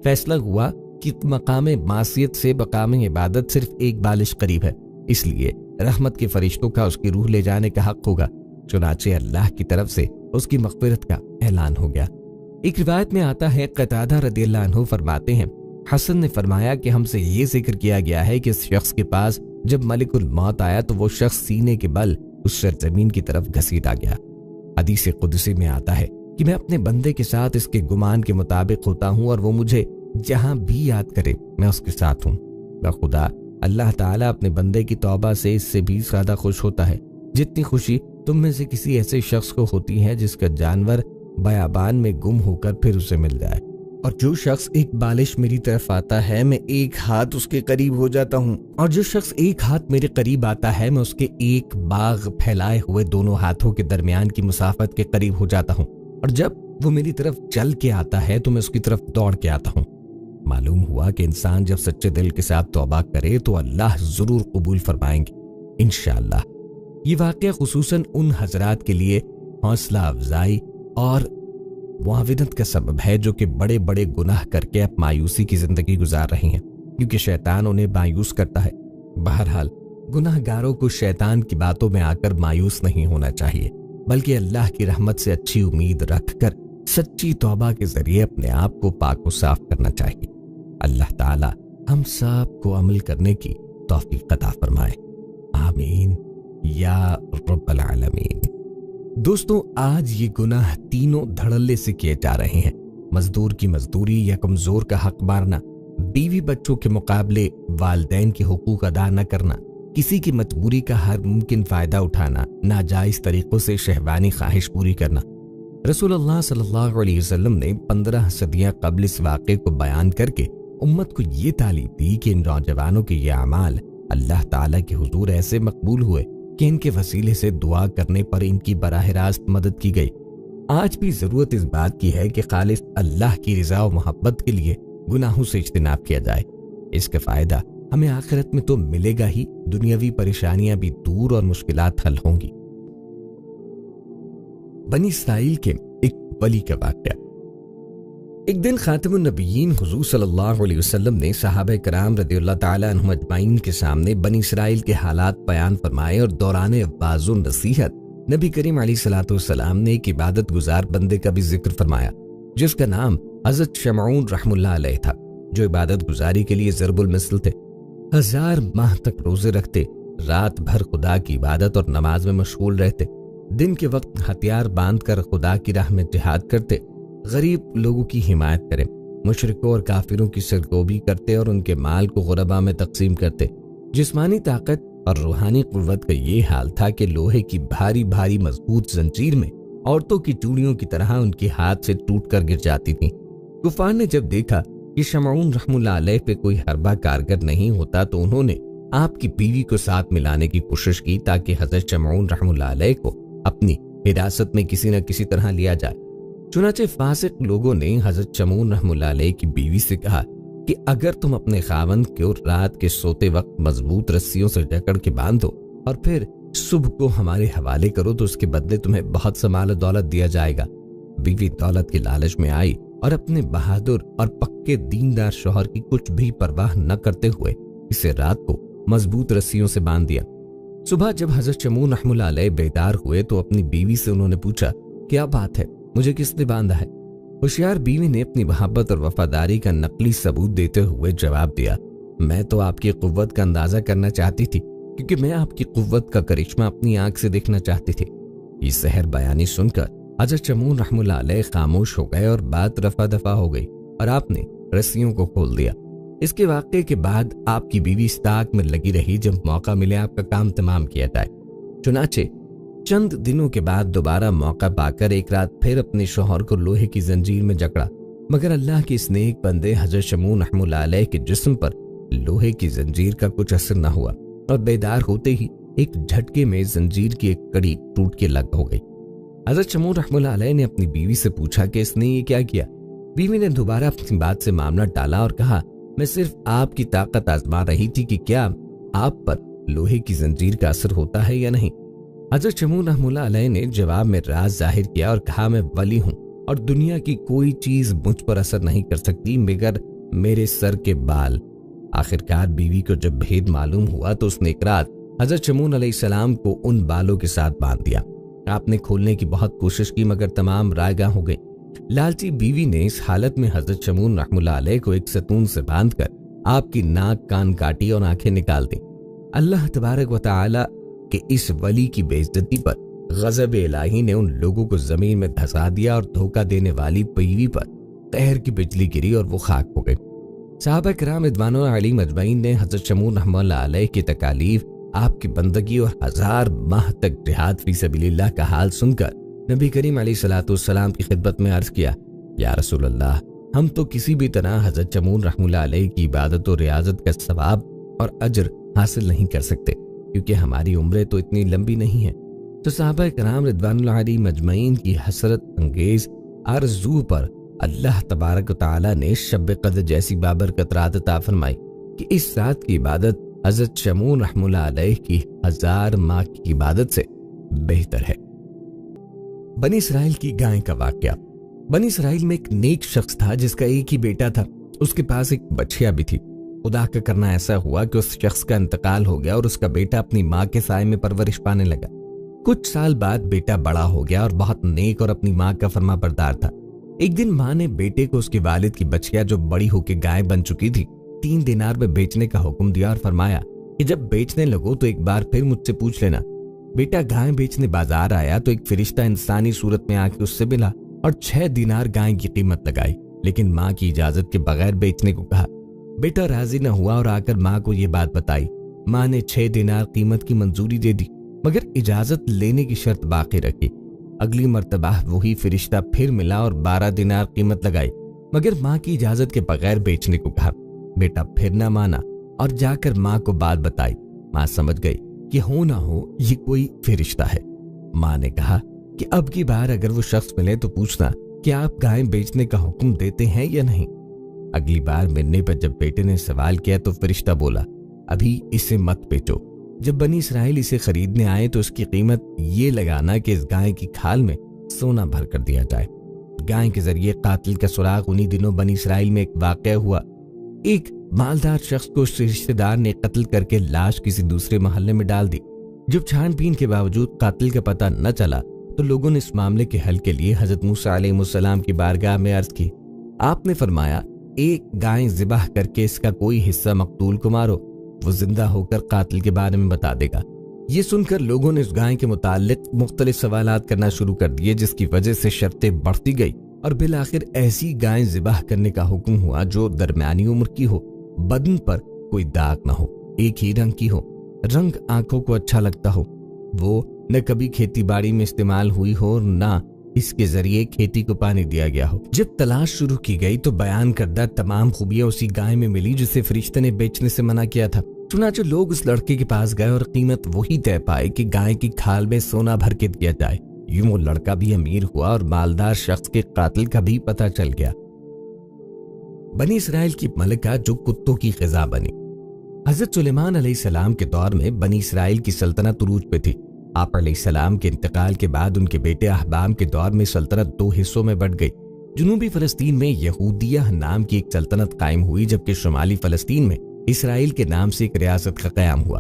فیصلہ ہوا کہ مقام معصیت سے مقام عبادت صرف ایک بالشت قریب ہے، اس لیے رحمت کے فرشتوں کا اس کی روح لے جانے کا حق ہوگا۔ چنانچہ اللہ کی طرف سے اس کی مغفرت کا اعلان ہو گیا۔ ایک روایت میں آتا ہے، قتادہ رضی اللہ عنہ فرماتے ہیں، حسن نے فرمایا کہ ہم سے یہ ذکر کیا گیا ہے کہ اس شخص کے پاس جب ملک الموت آیا تو وہ شخص سینے کے بل اس سرزمین کی طرف گھسیٹا گیا۔ حدیث قدسی میں آتا ہے کہ میں اپنے بندے کے ساتھ اس کے گمان کے مطابق ہوتا ہوں اور وہ مجھے جہاں بھی یاد کرے میں اس کے ساتھ ہوں۔ بخدا اللہ تعالیٰ اپنے بندے کی توبہ سے اس سے بھی زیادہ خوش ہوتا ہے جتنی خوشی تم میں سے کسی ایسے شخص کو ہوتی ہے جس کا جانور بیابان میں گم ہو کر پھر اسے مل جائے۔ اور جو شخص ایک بالش میری طرف آتا ہے میں ایک ہاتھ اس کے قریب ہو جاتا ہوں، اور جو شخص ایک ہاتھ میرے قریب آتا ہے میں اس کے ایک باغ پھیلائے ہوئے دونوں ہاتھوں کے درمیان کی مسافت کے قریب ہو جاتا ہوں، اور جب وہ میری طرف چل کے آتا ہے تو میں اس کی طرف دوڑ کے آتا ہوں۔ معلوم ہوا کہ انسان جب سچے دل کے ساتھ توبہ کرے تو اللہ ضرور قبول فرمائیں گے انشاءاللہ۔ یہ واقعہ خصوصاً ان حضرات کے لیے حوصلہ افزائی اور معاونت کا سبب ہے جو کہ بڑے بڑے گناہ کر کے اب مایوسی کی زندگی گزار رہے ہیں، کیونکہ شیطان انہیں مایوس کرتا ہے۔ بہرحال گناہ گاروں کو شیطان کی باتوں میں آ کر مایوس نہیں ہونا چاہیے، بلکہ اللہ کی رحمت سے اچھی امید رکھ کر سچی توبہ کے ذریعے اپنے آپ کو پاک و صاف کرنا چاہیے۔ اللہ تعالی ہم سب کو عمل کرنے کی توفیق عطا فرمائے، آمین یا رب العالمین۔ دوستوں، آج یہ گناہ تینوں دھڑلے سے کیے جا رہے ہیں: مزدور کی مزدوری یا کمزور کا حق مارنا، بیوی بچوں کے مقابلے والدین کے حقوق ادا نہ کرنا، کسی کی مجبوری کا ہر ممکن فائدہ اٹھانا، ناجائز طریقوں سے شہوانی خواہش پوری کرنا۔ رسول اللہ صلی اللہ علیہ وسلم نے 15 صدیاں قبل اس واقعے کو بیان کر کے امت کو یہ تعلیم دی کہ ان نوجوانوں کے یہ اعمال اللہ تعالیٰ کے حضور ایسے مقبول ہوئے کہ ان کے وسیلے سے دعا کرنے پر ان کی براہ راست مدد کی گئی۔ آج بھی ضرورت اس بات کی ہے کہ خالص اللہ کی رضا و محبت کے لیے گناہوں سے اجتناب کیا جائے۔ اس کا فائدہ ہمیں آخرت میں تو ملے گا ہی، دنیاوی پریشانیاں بھی دور اور مشکلات حل ہوں گی۔ بنی اسرائیل کے ایک ولی کا واقعہ۔ ایک دن خاتم النبیین حضور صلی اللہ علیہ وسلم نے صحابہ کرام رضی اللہ تعالیٰ عنہم اجمعین کے سامنے بنی اسرائیل کے حالات بیان فرمائے، اور دوران وعظ و نصیحت نبی کریم علیہ الصلوۃ والسلام نے ایک عبادت گزار بندے کا بھی ذکر فرمایا جس کا نام حضرت شمعون رحم اللہ علیہ تھا، جو عبادت گزاری کے لیے ضرب المثل تھے۔ 1000 ماہ تک روزے رکھتے، رات بھر خدا کی عبادت اور نماز میں مشغول رہتے، دن کے وقت ہتھیار باندھ کر خدا کی راہ میں جہاد کرتے، غریب لوگوں کی حمایت کریں، مشرکوں اور کافروں کی سرگوبی کرتے اور ان کے مال کو غربا میں تقسیم کرتے۔ جسمانی طاقت اور روحانی قوت کا یہ حال تھا کہ لوہے کی بھاری بھاری مضبوط زنجیر میں عورتوں کی چوڑیوں کی طرح ان کے ہاتھ سے ٹوٹ کر گر جاتی تھیں۔ کفار نے جب دیکھا کہ شمعون رحم اللہ علیہ پہ کوئی حربہ کارگر نہیں ہوتا تو انہوں نے آپ کی بیوی کو ساتھ ملانے کی کوشش کی تاکہ حضرت شمعون رحم اللہ علیہ کو اپنی حراست میں کسی نہ کسی طرح لیا جائے۔ چنانچہ فاسق لوگوں نے حضرت شمعون رحم اللہ علیہ کی بیوی سے کہا کہ اگر تم اپنے خاوند کو رات کے سوتے وقت مضبوط رسیوں سے جکڑ کے باندھو اور پھر صبح کو ہمارے حوالے کرو تو اس کے بدلے تمہیں بہت سا مال و دولت دیا جائے گا۔ بیوی دولت کے لالچ میں آئی اور اپنے بہادر اور پکے دیندار شوہر کی کچھ بھی پرواہ نہ کرتے ہوئے اسے رات کو مضبوط رسیوں سے باندھ دیا۔ صبح جب حضرت شمعون رحم اللہ علیہ بیدار ہوئے تو اپنی بیوی سے انہوں نے پوچھا، کیا بات ہے، مجھے کس نے باندھا ہے؟ ہوشیار بیوی نے اپنی محبت اور وفاداری کا نقلی ثبوت دیتے ہوئے جواب دیا، میں تو آپ کی قوت کا اندازہ کرنا چاہتی تھی کیونکہ میں آپ کی قوت کا کرشمہ اپنی آنکھ سے دیکھنا چاہتی تھی۔ یہ سحر بیانی سن کر حضرت شمون رحمہ اللہ علیہ خاموش ہو گئے اور بات رفع دفع ہو گئی اور آپ نے رسیوں کو کھول دیا۔ اس کے واقعے کے بعد آپ کی بیوی استاق میں لگی رہی جب موقع ملے آپ کا کام تمام کیا جائے۔ چنانچہ چند دنوں کے بعد دوبارہ موقع پا کر ایک رات پھر اپنے شوہر کو لوہے کی زنجیر میں جکڑا، مگر اللہ کے اس نیک بندے حضرت شمون رحمہ اللہ علیہ کے جسم پر لوہے کی زنجیر کا کچھ اثر نہ ہوا اور بیدار ہوتے ہی ایک جھٹکے میں زنجیر کی ایک کڑی ٹوٹ کے لگ ہو گئی۔ حضرت شمون رحمہ اللہ علیہ نے اپنی بیوی سے پوچھا کہ اس نے یہ کیا کیا؟ بیوی نے دوبارہ اپنی بات سے معاملہ ٹالا اور کہا، میں صرف آپ کی طاقت آزما رہی تھی کہ کیا آپ پر لوہے کی زنجیر کا اثر ہوتا ہے یا نہیں۔ حضرت شمون رحمہ اللہ علیہ نے جواب میں راز ظاہر کیا اور کہا، میں ولی ہوں اور دنیا کی کوئی چیز مجھ پر اثر نہیں کر سکتی مگر میرے سر کے بال۔ آخرکار بیوی کو جب بھید معلوم ہوا تو اس نے ایک رات حضرت شمون علیہ السلام کو ان بالوں کے ساتھ باندھ دیا۔ آپ نے کھولنے کی بہت کوشش کی مگر تمام رائگاں ہو گئی۔ لالچی بیوی نے اس حالت میں حضرت شمون رحمہ اللہ علیہ کو ایک ستون سے باندھ کر آپ کی ناک کان کاٹی اور آنکھیں نکال دی۔ اللہ تبارک و تعالی کے اس ولی کی بے عزتی پر غضب الہی نے ان لوگوں کو زمین میں دھسا دیا اور دھوکہ دینے والی بیوی پر قہر کی بجلی گری اور وہ خاک ہو گئی۔ صحابہ کرام رضوان اللہ علیہم اجمعین نے حضرت شمون رحمہ اللہ علیہ کی تکالیف، آپ کی بندگی اور 1000 ماہ تک جہاد فی سبیل اللہ کا حال سن کر نبی کریم علیہ الصلوۃ والسلام کی خدمت میں عرض کیا، یا رسول اللہ، ہم تو کسی بھی طرح حضرت شمون رحمہ اللہ علیہ کی عبادت و ریاضت کا ثواب اور اجر حاصل نہیں کر سکتے کیونکہ ہماری عمریں تو اتنی لمبی نہیں ہیں۔ تو صحابہ کرام رضوان اللہ علیہم اجمعین کی حسرت انگیز آرزو پر اللہ تبارک و تعالی نے شب قدر جیسی بابرکت رات عطا فرمائی کہ اس رات کی عبادت حضرت شمون رحمہ اللہ علیہ کی 1000 ماہ کی عبادت سے بہتر ہے۔ بنی اسرائیل کی گائے کا واقعہ۔ بنی اسرائیل میں ایک نیک شخص تھا جس کا ایک ہی بیٹا تھا، اس کے پاس ایک بچھیا بھی تھی۔ خدا کا کرنا ایسا ہوا کہ اس شخص کا انتقال ہو گیا اور اس کا بیٹا اپنی ماں کے سائے میں پرورش پانے لگا۔ کچھ سال بعد بیٹا بڑا ہو گیا اور بہت نیک اور اپنی ماں کا فرما بردار تھا۔ ایک دن ماں نے بیٹے کو اس کے والد کی بچھیا جو بڑی ہو کے گائے بن چکی تھی 3 دینار میں بیچنے کا حکم دیا اور فرمایا کہ جب بیچنے لگو تو ایک بار پھر مجھ سے پوچھ لینا۔ بیٹا گائے بیچنے بازار آیا تو ایک فرشتہ انسانی صورت میں آ کے اس سے ملا اور 6 دینار گائے کی قیمت لگائی، لیکن ماں کی اجازت کے بغیر بیچنے کو کہا۔ بیٹا راضی نہ ہوا اور آ کر ماں کو یہ بات بتائی۔ ماں نے 6 دینار قیمت کی منظوری دے دی مگر اجازت لینے کی شرط باقی رکھی۔ اگلی مرتبہ وہی فرشتہ پھر ملا اور 12 دینار قیمت لگائی مگر ماں کی اجازت کے بغیر بیچنے کو کہا۔ بیٹا پھر نہ مانا اور جا کر ماں کو بات بتائی۔ ماں سمجھ گئی کہ ہو نہ ہو یہ کوئی فرشتہ ہے۔ ماں نے کہا کہ اب کی بار اگر وہ شخص ملے تو پوچھنا کہ آپ گائے بیچنے کا حکم دیتے ہیں یا نہیں۔ اگلی بار ملنے پر جب بیٹے نے سوال کیا تو فرشتہ بولا، ابھی اسے مت بیچو۔ جب بنی اسرائیل اسے خریدنے آئے تو اس کی قیمت یہ لگانا کہ اس گائے کی کھال میں سونا بھر کر دیا جائے۔ گائے کے ذریعے قاتل کا سراغ انہی دنوں بنی اسرائیل میں ایک واقعہ ہوا۔ ایک مالدار شخص کو اس رشتہ دار نے قتل کر کے لاش کسی دوسرے محلے میں ڈال دی۔ جب چھان بین کے باوجود قاتل کا پتہ نہ چلا تو لوگوں نے اس معاملے کے حل کے لیے حضرت موسیٰ علیہ السلام کی بارگاہ میں عرض کی۔ آپ نے فرمایا، ایک گائے ذبح کر کے اس کا کوئی حصہ مقتول کو مارو، وہ زندہ ہو کر قاتل کے بارے میں بتا دے گا۔ یہ سن کر لوگوں نے اس گائے کے متعلق مختلف سوالات کرنا شروع کر دیے جس کی وجہ سے شرطیں بڑھتی گئی اور بالآخر ایسی گائے ذبح کرنے کا حکم ہوا جو درمیانی عمر کی ہو، بدن پر کوئی داغ نہ ہو، ایک ہی رنگ کی ہو، رنگ آنکھوں کو اچھا لگتا ہو، وہ نہ کبھی کھیتی باڑی میں استعمال ہوئی ہو اور نہ اس کے ذریعے کھیتی کو پانی دیا گیا ہو۔ جب تلاش شروع کی گئی تو بیان کردہ تمام خوبیاں اسی گائے میں ملی جسے فرشتے نے بیچنے سے منع کیا تھا۔ چنانچہ لوگ اس لڑکے کے پاس گئے اور قیمت وہی طے پائے کہ گائے کی کھال میں سونا بھر کے دیا جائے۔ یوں وہ لڑکا بھی امیر ہوا اور مالدار شخص کے قاتل کا بھی پتہ چل گیا۔ بنی اسرائیل کی ملکہ جو کتوں کی غذا بنی۔ حضرت سلیمان علیہ السلام کے دور میں بنی اسرائیل کی سلطنت عروج پہ تھی۔ آپ علیہ السلام کے انتقال کے بعد ان کے بیٹے احبام کے دور میں سلطنت 2 حصوں میں بٹ گئی۔ جنوبی فلسطین میں یہودیہ نام کی ایک سلطنت قائم ہوئی جبکہ شمالی فلسطین میں اسرائیل کے نام سے ایک ریاست کا قیام ہوا۔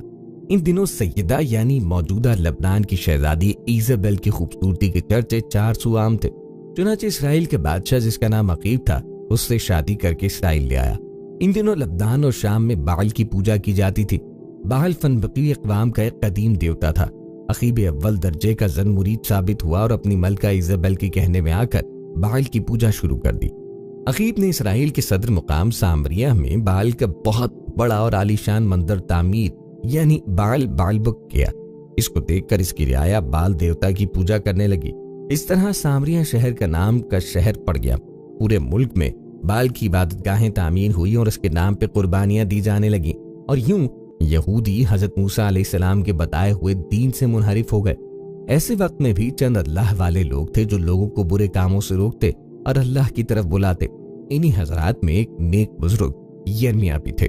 ان دنوں سیدہ یعنی موجودہ لبنان کی شہزادی ایزابل کی خوبصورتی کے چرچے 400 عام تھے۔ چنانچہ اسرائیل کے بادشاہ جس کا نام عقیب تھا اس سے شادی کر کے اسرائیل لے آیا۔ ان دنوں لبنان اور شام میں بعل کی پوجا کی جاتی تھی۔ बाल फनबकी अक़वाम का एक कदीम देवता था। अकीब अव्वल दर्जे का जन मुरीद साबित हुआ और अपनी मलका इज़ाबेल के कहने में आकर बाल की पूजा शुरू कर दी। अकीब ने इसराइल के सदर मुकाम सामरिया में बाल का बहुत बड़ा और आलीशान मंदिर तामीर यानी बालबुक किया। इसको देखकर इसकी रियाया बाल देवता की पूजा करने लगी। इस तरह सामरिया शहर का नाम का शहर पड़ गया। पूरे मुल्क में बाल की इबादतगाहें तामीर हुई और इसके नाम पे कुर्बानियां दी जाने लगी और यूं यहूदी हजरत मूसा अलैहिस्सलाम के बताए हुए दीन से मुनहरिफ हो गए। ऐसे वक्त में भी चंद अल्लाह वाले लोग थे जो लोगों को बुरे कामों से रोकते और अल्लाह की तरफ बुलाते। इन्हीं हजरात में एक नेक बुजुर्ग यिर्मयाह भी थे।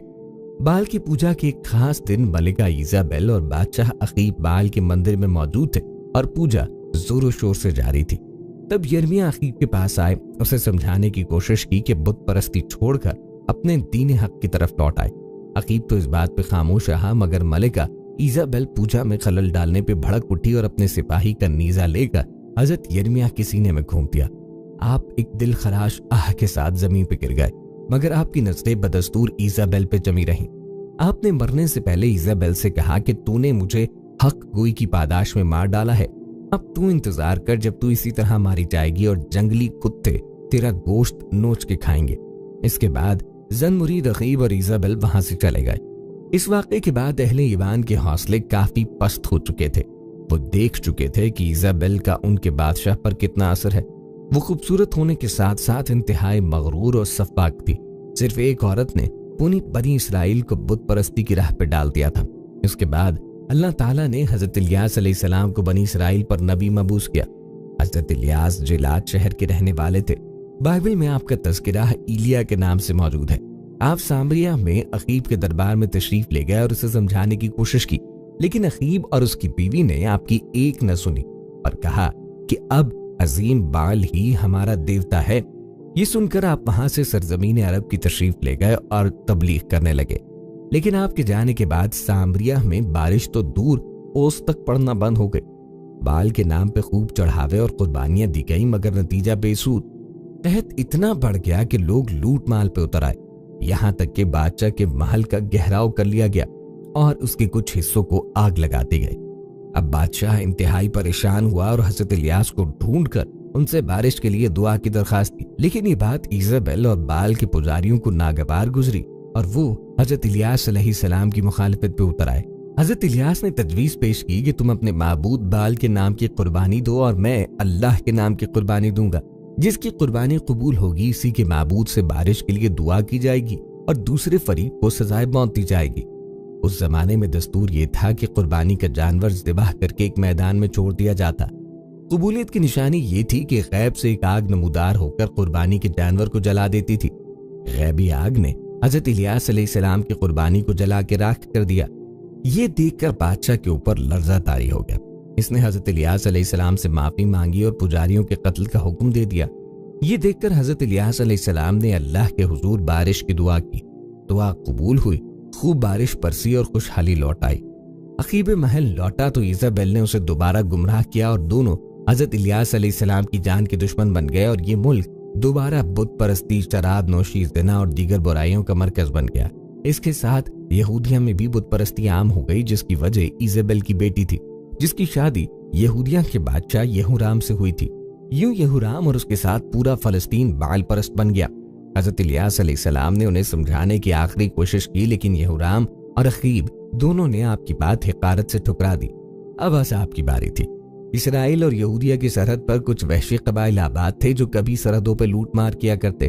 बाल की पूजा के एक खास दिन मलिका इज़ाबेल और बादशाह अकीब बाल के मंदिर में मौजूद थे और पूजा जोरों शोर से जारी थी। तब यिर्मयाह अकीब के पास आए, उसे समझाने की कोशिश की कि बुत परस्ती छोड़कर अपने दीन हक की तरफ लौट आए। अकीब तो इस बात पे खामोश रहा, मगर मलिका इज़ाबेल पूजा में खलल डालने पे भड़क उठी और अपने सिपाही का नीजा लेकर हजरत यिर्मयाह के सीने में घूम दिया। आप एक दिल खराश आह के साथ जमीन पे गिर गए, मगर आपकी नजरें बदस्तूर इज़ाबेल पे जमी रहीं। आपने मरने से पहले इज़ाबेल से कहा कि तूने मुझे हक गोई की पादाश में मार डाला है, अब तू इंतजार कर जब तू इसी तरह मारी जाएगी और जंगली कुत्ते तेरा गोश्त नोच के खाएंगे। इसके बाद जन मुरीद अकीब और इज़ाबेल वहां से चले गए। इस वाक़े के बाद अहले ईमान के हौसले काफी पस्त हो चुके थे। वो देख चुके थे कि इज़ाबेल का उनके बादशाह पर कितना असर है। वो खूबसूरत होने के साथ साथ इंतहाई मगरूर और सफाक थी। सिर्फ एक औरत ने पूरी बनी इसराइल को बुत परस्ती की राह पर डाल दिया था। इसके बाद अल्लाह ताला ने हजरत इलियास अलैहिस्सलाम को बनी इसराइल पर नबी मबूस किया। हजरत इलियास जिलाद शहर के रहने वाले थे। बाइबल में आपका तज़किरा इलिया के नाम से मौजूद है। आप सामरिया में अकीब के दरबार में तशरीफ ले गए और उसे समझाने की कोशिश की, लेकिन अकीब और उसकी बीवी ने आपकी एक न सुनी और कहा कि अब अजीम बाल ही हमारा देवता है। ये सुनकर आप वहां से सरजमीन अरब की तशरीफ ले गए और तबलीग करने लगे। लेकिन आपके जाने के बाद सामरिया में बारिश तो दूर ओस तक पड़ना बंद हो गई। बाल के नाम पे खूब चढ़ावे और कुर्बानियां दी गई, मगर नतीजा बेसूद। कहत इतना बढ़ गया कि लोग लूट माल पे उतर आए। यहाँ तक कि बादशाह के महल का गहराव कर लिया गया और उसके कुछ हिस्सों को आग लगा दी गई। अब बादशाह इंतहाई परेशान हुआ और हजरत इलियास को ढूंढकर उनसे बारिश के लिए दुआ की दरखास्त की। लेकिन ये बात इज़ाबेल और बाल के पुजारियों को नागवार गुजरी और वो हजरत इलियास अलैहिस्सलाम की मुखालिफत पे उतर आए। हजरत इलियास ने तजवीज पेश की कि तुम अपने माबूद बाल के नाम की कुर्बानी दो और मैं अल्लाह के नाम की कुर्बानी दूंगा। जिसकी कुर्बानी कबूल होगी इसी के माबूद से बारिश के लिए दुआ की जाएगी और दूसरे फरीक को सजाए मौत दी जाएगी। उस जमाने में दस्तूर ये था कि कुर्बानी का जानवर ज़िबाह करके एक मैदान में छोड़ दिया जाता। कबूलियत की निशानी ये थी कि गैब से एक आग नमूदार होकर कुर्बानी के जानवर को जला देती थी। गैबी आग ने हजरत इलियास अलैहिस्सलाम की कुर्बानी को जला के राख कर दिया। ये देखकर बादशाह के ऊपर लर्जा तारी हो गया। इसने हजरत इलियास अलैहिस्सलाम से माफी मांगी और पुजारियों के कत्ल का हुक्म दे दिया। ये देखकर हजरत इलियास अलैहिस्सलाम ने अल्लाह के हुजूर बारिश की दुआ की। दुआ कबूल हुई, खूब बारिश बरसी और खुशहाली लौट आई। अकीब महल लौटा तो इज़ाबेल ने उसे दोबारा गुमराह किया और दोनों हजरत इलियास अलैहिस्सलाम की जान के दुश्मन बन गए और ये मुल्क दोबारा बुत परस्ती, शराब नोशी, ज़िना और दीगर बुराइयों का मरकज बन गया। इसके साथ यहूदिया में भी बुत परस्ती आम हो गई, जिसकी वजह इज़ाबेल की बेटी थी, जिसकी शादी यहूदिया के बादशाह यहूराम से हुई थी। यूं यहूराम और उसके साथ पूरा फलस्तीन बाल परस्त बन गया। हजरत इलियास अलैहिस्सलाम ने उन्हें समझाने की आखिरी कोशिश की, लेकिन यहूराम और अकीब दोनों ने आपकी बात हिकारत से ठुकरा दी। अब बस आपकी बारी थी। इसराइल और यहूदिया की सरहद पर कुछ वहशी कबाइल आबाद थे जो कभी सरहदों पर लूट मार किया करते।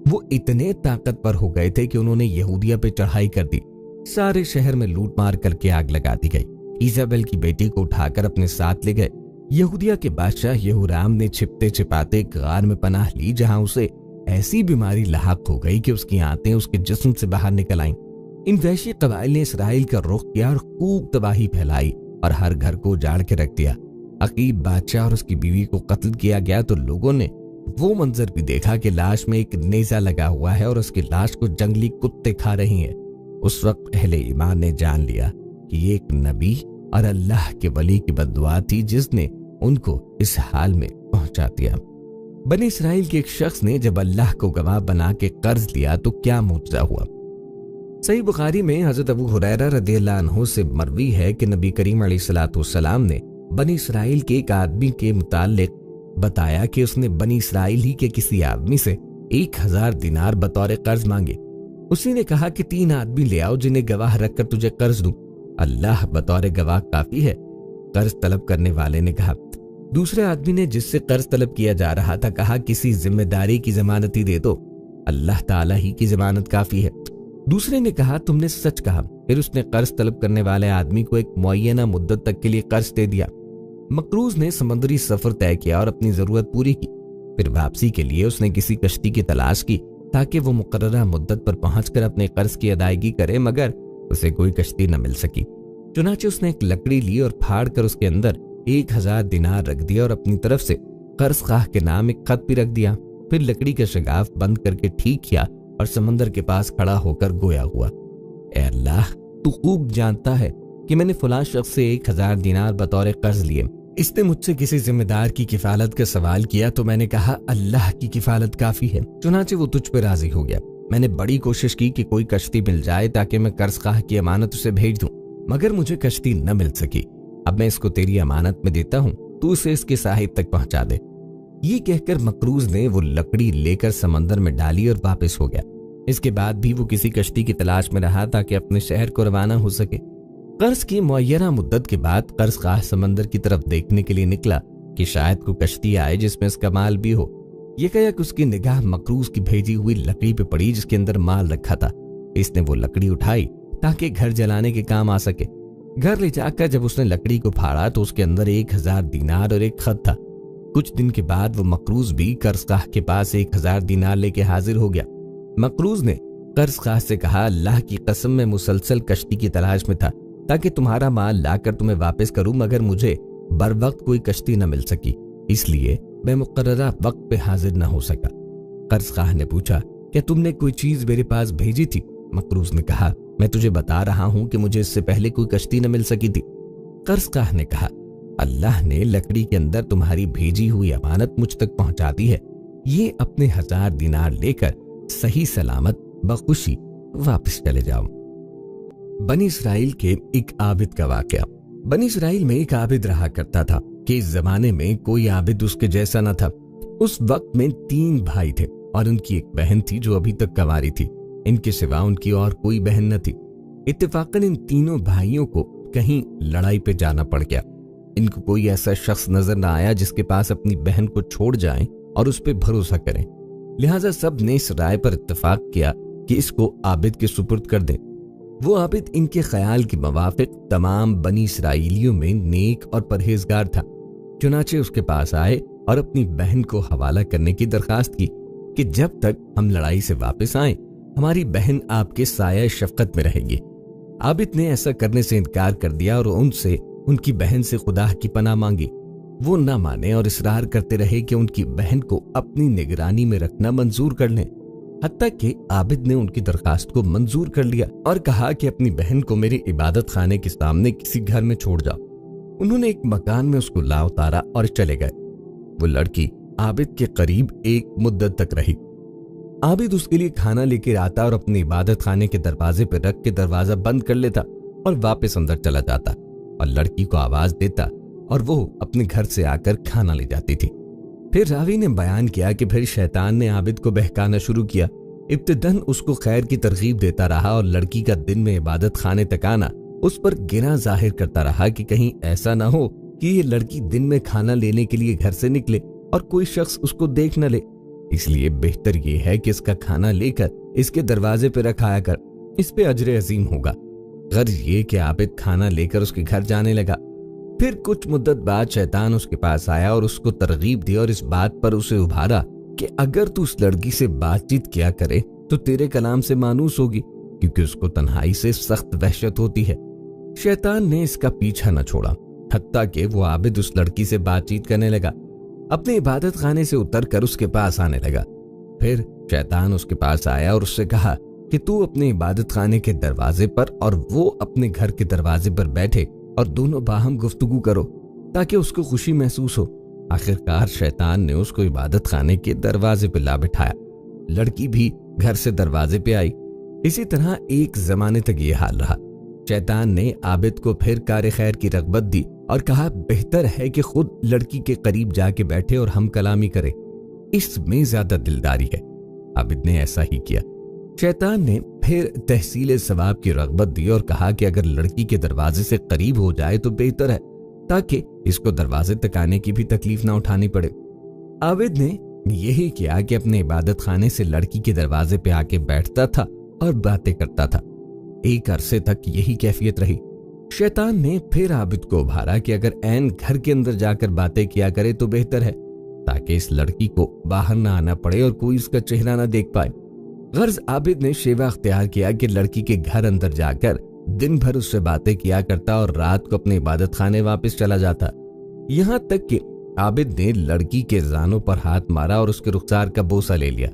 वो इतने ताकतवर हो गए थे कि उन्होंने यहूदिया पे चढ़ाई कर दी। सारे शहर में लूट मार करके आग लगा दी गई। इज़ाबेल की बेटी को उठाकर अपने साथ ले गए। यहूदिया के बादशाह यहूराम ने छिपते छिपाते एक गार में पनाह ली, जहां उसे ऐसी बीमारी लाहक हो गई कि उसकी आंतें उसके जिस्म से बाहर निकल आईं। इन वैशी कबाइल ने इसराइल का रुख किया और खूब तबाही फैलाई और हर घर को उजाड़ के रख दिया। अकीब बादशाह और उसकी बीवी को कत्ल किया गया तो लोगों ने वो मंजर भी देखा कि लाश में एक नेजा लगा हुआ है और उसकी लाश को जंगली कुत्ते खा रही हैं। उस वक्त अहले ईमान ने जान लिया कि ये एक नबी और अल्लाह के वली की बद्दुआ थी जिसने उनको इस हाल में पहुंचा दिया। बनी इसराइल के एक शख्स ने जब अल्लाह को गवाह बना के कर्ज लिया तो क्या मुआवजा हुआ। सही बुखारी में हजरत अबू हुरैरा रदियल्लाहु अन्हु से मरवी है कि नबी करीम अलैहिस्सलाम ने बनी इसराइल के एक आदमी के मुतालिक बताया कि उसने बनी इसराइल ही के किसी आदमी से 1000 दिनार बतौर कर्ज मांगे। उसी ने कहा कि 3 आदमी ले आओ जिन्हें गवाह रखकर तुझे कर्ज दूं। अल्लाह बतौर गवाह काफी है। कर्ज तलब करने वाले ने कहा। दूसरे आदमी ने जिससे कर्ज तलब किया जा रहा था कहा किसी जिम्मेदारी की जमानत ही दे दो, अल्लाह ताला ही की जमानत काफी है। दूसरे ने कहा तुमने सच कहा। फिर उसने कर्ज तलब करने वाले आदमी को एक मुअय्यना मुद्दत तक के लिए कर्ज दे दिया। मकरूज ने समुद्री सफर तय किया और अपनी जरूरत पूरी की। फिर वापसी के लिए उसने किसी कश्ती की तलाश की ताकि वो मुकर्ररा मुद्दत पर पहुंचकर अपने कर्ज की अदायगी करे, मगर उसे कोई कश्ती न मिल सकी। चुनाचे उसने एक लकड़ी ली और फाड़ कर उसके अंदर 1000 दिनार रख दिया और अपनी तरफ से कर्ज खाह के नाम एक खत भी रख दिया। फिर लकड़ी का शगाफ बंद करके ठीक किया और समंदर के पास खड़ा होकर गोया हुआ, ए अल्लाह, तू खूब जानता है कि मैंने फलां शख्स से 1000 दिनार बतौर कर्ज लिए। इसने मुझसे किसी जिम्मेदार की किफालत का सवाल किया तो मैंने कहा अल्लाह की किफालत काफी है। चुनाचे वो तुझ पे राजी हो गया। मैंने बड़ी कोशिश की कि कोई कश्ती मिल जाए ताकि मैं कर्ज खाह की अमानत उसे भेज दूं, मगर मुझे कश्ती न मिल सकी। अब मैं इसको तेरी अमानत में देता हूं, तू उसे इसके साहिब तक पहुंचा दे। ये कहकर मकरूज ने वो लकड़ी लेकर समंदर में डाली और वापस हो गया। इसके बाद भी वो किसी कश्ती की तलाश में रहा ताकि अपने शहर को रवाना हो सके। कर्ज की मुअय्यना मुद्दत के बाद कर्ज खाह समंदर की तरफ देखने के लिए निकला कि शायद कोई कश्ती आए जिसमें इसका माल भी हो। ये कहा कि उसकी निगाह मकरूज की भेजी हुई लकड़ी पे पड़ी जिसके अंदर माल रखा था। इसने वो लकड़ी उठाई ताकि घर जलाने के काम आ सके। घर ले जाकर जब उसने लकड़ी को फाड़ा तो उसके अंदर 1000 दिनार और एक खत था। कुछ दिन के बाद वो मकरूज भी कर्ज खाह के पास 1000 दिनार लेके हाजिर हो गया। मकरूज ने कर्ज खाह से कहा अल्लाह की कसम मैं मुसलसल कश्ती की तलाश में था ताकि तुम्हारा माल लाकर तुम्हें वापस करूं, मगर मुझे बर वक्त कोई कश्ती न मिल सकी, इसलिए मैं मुकर्ररा वक्त पे हाजिर न हो सका। कर्ज खाह ने पूछा क्या तुमने कोई चीज मेरे पास भेजी थी? मकरूज ने कहा मैं तुझे बता रहा हूं कि मुझे इससे पहले कोई कश्ती न मिल सकी थी। कर्ज खाह ने कहा अल्लाह ने लकड़ी के अंदर तुम्हारी भेजी हुई अमानत मुझ तक पहुंचा दी है। ये अपने 1000 दिनार लेकर सही सलामत बखुशी वापस चले जाओ। बनी इसराइल के एक आबिद का वाकया। बनी इसराइल में एक आबिद रहा करता था कि इस जमाने में कोई आबिद उसके जैसा न था। उस वक्त में 3 भाई थे और उनकी एक बहन थी जो अभी तक कंवारी थी। इनके सिवा उनकी और कोई बहन न थी। इत्तेफाकन इन तीनों भाइयों को कहीं लड़ाई पे जाना पड़ गया। इनको कोई ऐसा शख्स नजर न आया जिसके पास अपनी बहन को छोड़ जाएं और उस पर भरोसा करें। लिहाजा सब ने इस राय पर इत्तेफाक किया कि इसको आबिद के सुपुर्द कर दें। वो आबिद इनके ख्याल के मुवाफिक तमाम बनी इसराइलियों में नेक और परहेजगार था। चुनाचे उसके पास आए और अपनी बहन को हवाला करने की दरखास्त की कि जब तक हम लड़ाई से वापस आए हमारी बहन आपके साया शफकत में रहेगी। आबिद ने ऐसा करने से इनकार कर दिया और उनसे उनकी बहन से खुदा की पनाह मांगी। वो ना माने और इसरार करते रहे कि उनकी बहन को अपनी निगरानी में रखना मंजूर कर लें। हत्ता कि आबिद ने उनकी दरखास्त को मंजूर कर लिया और कहा कि अपनी बहन को मेरे इबादत खाने के सामने किसी घर में छोड़ जाओ। उन्होंने एक मकान में उसको ला उतारा और चले गए। वो लड़की आबिद के करीब एक मुद्दत तक रही। आबिद उसके लिए खाना लेकर आता और अपने इबादत खाने के दरवाजे पर रख के दरवाजा बंद कर लेता और वापस अंदर चला जाता और लड़की को आवाज देता और वो अपने घर से आकर खाना ले जाती थी। फिर रावी ने बयान किया कि फिर शैतान ने आबिद को बहकाना शुरू किया। इब्तिदन उसको खैर की तरगीब देता रहा और लड़की का दिन में इबादत खाने तक आना उस पर गिरा जाहिर करता रहा कि कहीं ऐसा ना हो कि ये लड़की दिन में खाना लेने के लिए घर से निकले और कोई शख्स उसको देख न ले। इसलिए बेहतर ये है कि इसका खाना लेकर इसके दरवाजे पे रखाया कर, इस पे अजर अजीम होगा। गर्ज ये कि आबिद खाना लेकर उसके घर जाने लगा। फिर कुछ मुद्दत बाद शैतान उसके पास आया और उसको तरगीब दी और इस बात पर उसे उभारा कि अगर तू उस लड़की से बातचीत किया करे तो तेरे कलाम से मानूस होगी, क्योंकि उसको तन्हाई से सख्त वहशत होती है। शैतान ने इसका पीछा न छोड़ा, हत्ता कि वो आबिद उस लड़की से बातचीत करने लगा। अपने इबादत खाने से उतर कर उसके पास आने लगा। फिर शैतान उसके पास आया और उससे कहा कि तू अपने इबादत खाने के दरवाजे पर और वो अपने घर के दरवाजे पर बैठे और दोनों बाहम गुफ्तगू करो ताकि उसको खुशी महसूस हो। आखिरकार शैतान ने उसको इबादत खाने के दरवाजे पे ला बिठाया। लड़की भी घर से दरवाजे पे आई। इसी तरह एक जमाने तक ये हाल रहा। शैतान ने आबिद को फिर कार खैर की रगबत दी और कहा बेहतर है कि खुद लड़की के करीब जाके बैठे और हम कलामी करे, इसमें ज्यादा दिलदारी है। आबिद ने ऐसा ही किया। शैतान ने फिर तहसील सवाब की रगबत दी और कहा कि अगर लड़की के दरवाजे से करीब हो जाए तो बेहतर है, ताकि इसको दरवाजे तक आने की भी तकलीफ ना उठानी पड़े। आबिद ने यही किया कि अपने इबादत खाने से लड़की के दरवाजे पे आके बैठता था और बातें करता था। एक अरसे तक यही कैफियत रही। शैतान ने फिर आबिद को उभारा कि अगर ऐन घर के अंदर जाकर बातें किया करे तो बेहतर है, ताकि इस लड़की को बाहर ना आना पड़े और कोई उसका चेहरा ना देख पाए। गर्ज आबिद ने शेवा अख्तियार किया कि लड़की के घर अंदर जाकर दिन भर उससे बातें किया करता और रात को अपने इबादत खाने वापस चला जाता। यहां तक कि आबिद ने लड़की के जानों पर हाथ मारा और उसके रुखसार का बोसा ले लिया।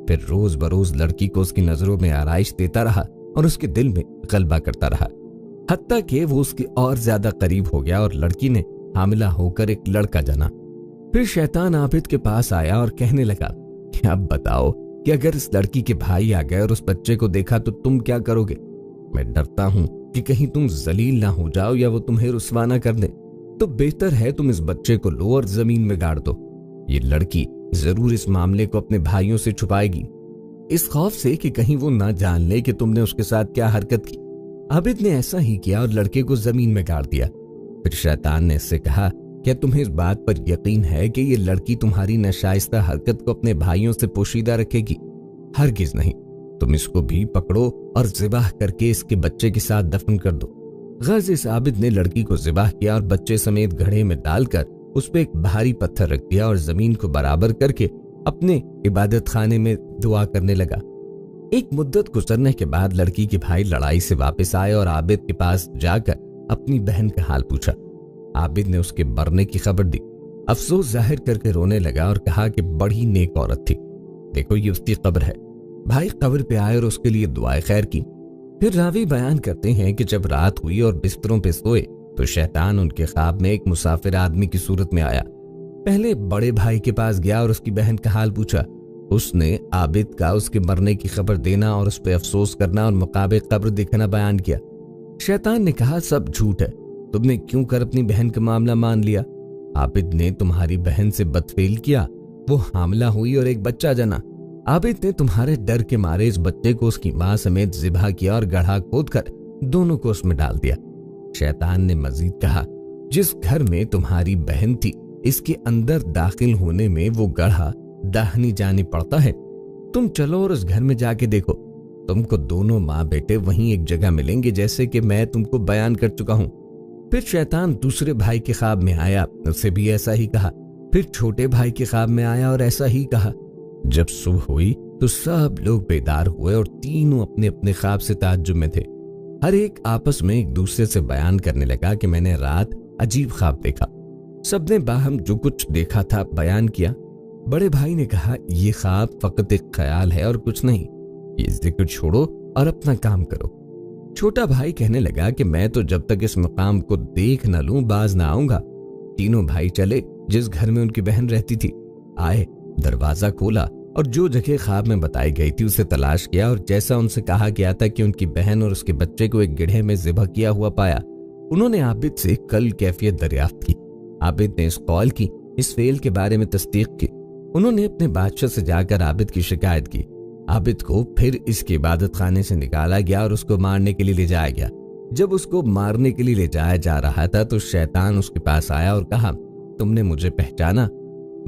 फिर रोज बरोज लड़की को उसकी नजरों में आराइश देता रहा और उसके दिल में गलबा करता रहा, हत्ता कि वो उसके और ज्यादा करीब हो गया और लड़की ने हामिला होकर एक लड़का जना। फिर शैतान आबिद के पास आया और कहने लगा कि अब बताओ कि अगर इस लड़की के भाई आ गए और उस बच्चे को देखा तो तुम क्या करोगे? मैं डरता हूं कि कहीं तुम जलील ना हो जाओ या वो तुम्हें रुस्वा ना कर दे, तो बेहतर है तुम इस बच्चे को लो और जमीन में गाड़ दो। ये लड़की जरूर इस मामले को अपने भाइयों से छुपाएगी, इस खौफ से कि कहीं वो ना जान ले कि तुमने उसके साथ क्या हरकत की। आबिद ने ऐसा ही किया और लड़के को जमीन में गाड़ दिया। फिर शैतान ने इससे कहा, क्या तुम्हें इस बात पर यकीन है कि ये लड़की तुम्हारी नाशाइस्ता हरकत को अपने भाइयों से पोशीदा रखेगी? हरगिज नहीं, तुम इसको भी पकड़ो और ज़िबाह करके इसके बच्चे के साथ दफन कर दो। गज इस आबिद ने लड़की को ज़िबाह किया और बच्चे समेत घड़े में डालकर उस पर एक भारी पत्थर रख दिया और जमीन को बराबर करके अपने इबादत खाने में दुआ करने लगा। एक मुद्दत गुजरने के बाद लड़की के भाई लड़ाई से वापस आए और आबिद के पास जाकर अपनी बहन का हाल पूछा। आबिद ने उसके मरने की खबर दी, अफसोस जाहिर करके रोने लगा और कहा कि बड़ी नेक औरत थी, देखो ये उसकी कब्र है। भाई कब्र पे आए और उसके लिए दुआए खैर की। फिर रावी बयान करते हैं कि जब रात हुई और बिस्तरों पे सोए तो शैतान उनके ख्वाब में एक मुसाफिर आदमी की सूरत में आया। पहले बड़े भाई के पास गया और उसकी बहन का हाल पूछा। उसने आबिद का उसके मरने की खबर देना और उस पर अफसोस करना और मुकाबले कब्र देखना बयान किया। शैतान ने कहा, सब झूठ है, तुमने क्यों कर अपनी बहन का मामला मान लिया? आबिद ने तुम्हारी बहन से बदफेल किया, वो हामला हुई और एक बच्चा जना। आबिद ने तुम्हारे डर के मारे इस बच्चे को उसकी मां समेत ज़िबा किया और गड्ढा खोदकर दोनों को उसमें डाल दिया। शैतान ने मजीद कहा, जिस घर में तुम्हारी बहन थी इसके अंदर दाखिल होने में वो गड्ढा दाहिनी जानी पड़ता है। तुम चलो और उस घर में जाके देखो, तुमको दोनों माँ बेटे वहीं एक जगह मिलेंगे जैसे कि मैं तुमको बयान कर चुका हूं। फिर शैतान दूसरे भाई के ख्वाब में आया, उससे भी ऐसा ही कहा। फिर छोटे भाई के ख्वाब में आया और ऐसा ही कहा। जब सुबह हुई तो सब लोग बेदार हुए और तीनों अपने अपने ख्वाब से ताज्जुब में थे। हर एक आपस में एक दूसरे से बयान करने लगा कि मैंने रात अजीब ख्वाब देखा। सबने बाहम जो कुछ देखा था बयान किया। बड़े भाई ने कहा, यह ख्वाब फकत एक ख्याल है और कुछ नहीं, ये जिक्र छोड़ो और अपना काम करो। छोटा भाई कहने लगा कि मैं तो जब तक इस मकाम को देख न लूं बाज ना आऊंगा। तीनों भाई चले जिस घर में उनकी बहन रहती थी, आए, दरवाजा खोला और जो जगह ख्वाब में बताई गई थी उसे तलाश किया और जैसा उनसे कहा गया था कि उनकी बहन और उसके बच्चे को एक गिढ़े में ज़िबा किया हुआ पाया। उन्होंने आबिद से कल कैफियत दरियाफ्त की। आबिद ने इस कौल की, इस फेल के बारे में तस्दीक की। उन्होंने अपने बादशाह से जाकर आबिद की शिकायत की। आबिद को फिर इसके इबादत खाने से निकाला गया और उसको मारने के लिए ले जाया गया। जब उसको मारने के लिए ले जाया जा रहा था तो शैतान उसके पास आया और कहा, तुमने मुझे पहचाना?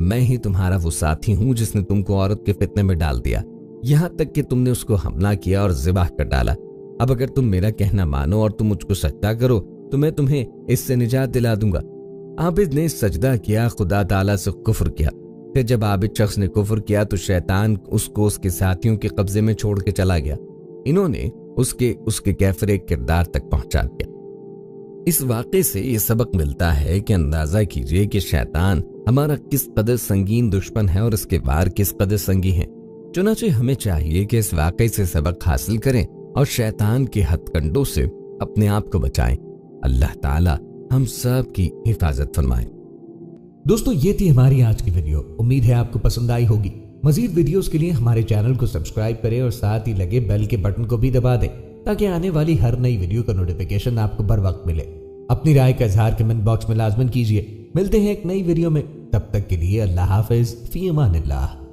मैं ही तुम्हारा वो साथी हूं जिसने तुमको औरत के फितने में डाल दिया, यहां तक कि तुमने उसको हमला किया और ज़िबाह कर डाला। अब अगर तुम मेरा कहना मानो और तुम मुझको सजदा करो तो मैं तुम्हें इससे निजात दिला दूंगा। आबिद ने सजदा किया, खुदा ताला से कुफ्र किया। फिर जब आबिद शख्स ने कुफ्र किया तो शैतान उसको उसके साथियों के कब्जे में छोड़ के चला गया। इन्होंने उसके कैफरे किरदार तक पहुंचा दिया। इस वाक़े से ये सबक मिलता है कि अंदाजा कीजिए कि शैतान हमारा किस कदर संगीन दुश्मन है और इसके वार किस कदर संगी हैं। चुनांचे हमें चाहिए कि इस वाक़े से सबक हासिल करें और शैतान के हथकंडों से अपने आप को बचाएं। अल्लाह ताला हम सब की हिफाजत फरमाए। दोस्तों, ये थी हमारी आज की वीडियो। उम्मीद है आपको पसंद आई होगी। مزید ویڈیوز کے لیے ہمارے چینل کو سبسکرائب کریں اور ساتھ ہی لگے بیل کے بٹن کو بھی دبا دیں تاکہ آنے والی ہر نئی ویڈیو کا نوٹیفیکیشن آپ کو بر وقت ملے۔ اپنی رائے کا اظہار کمنٹ باکس میں لازمن کیجیے۔ ملتے ہیں ایک نئی ویڈیو میں، تب تک کے لیے اللہ حافظ، فی امان اللہ۔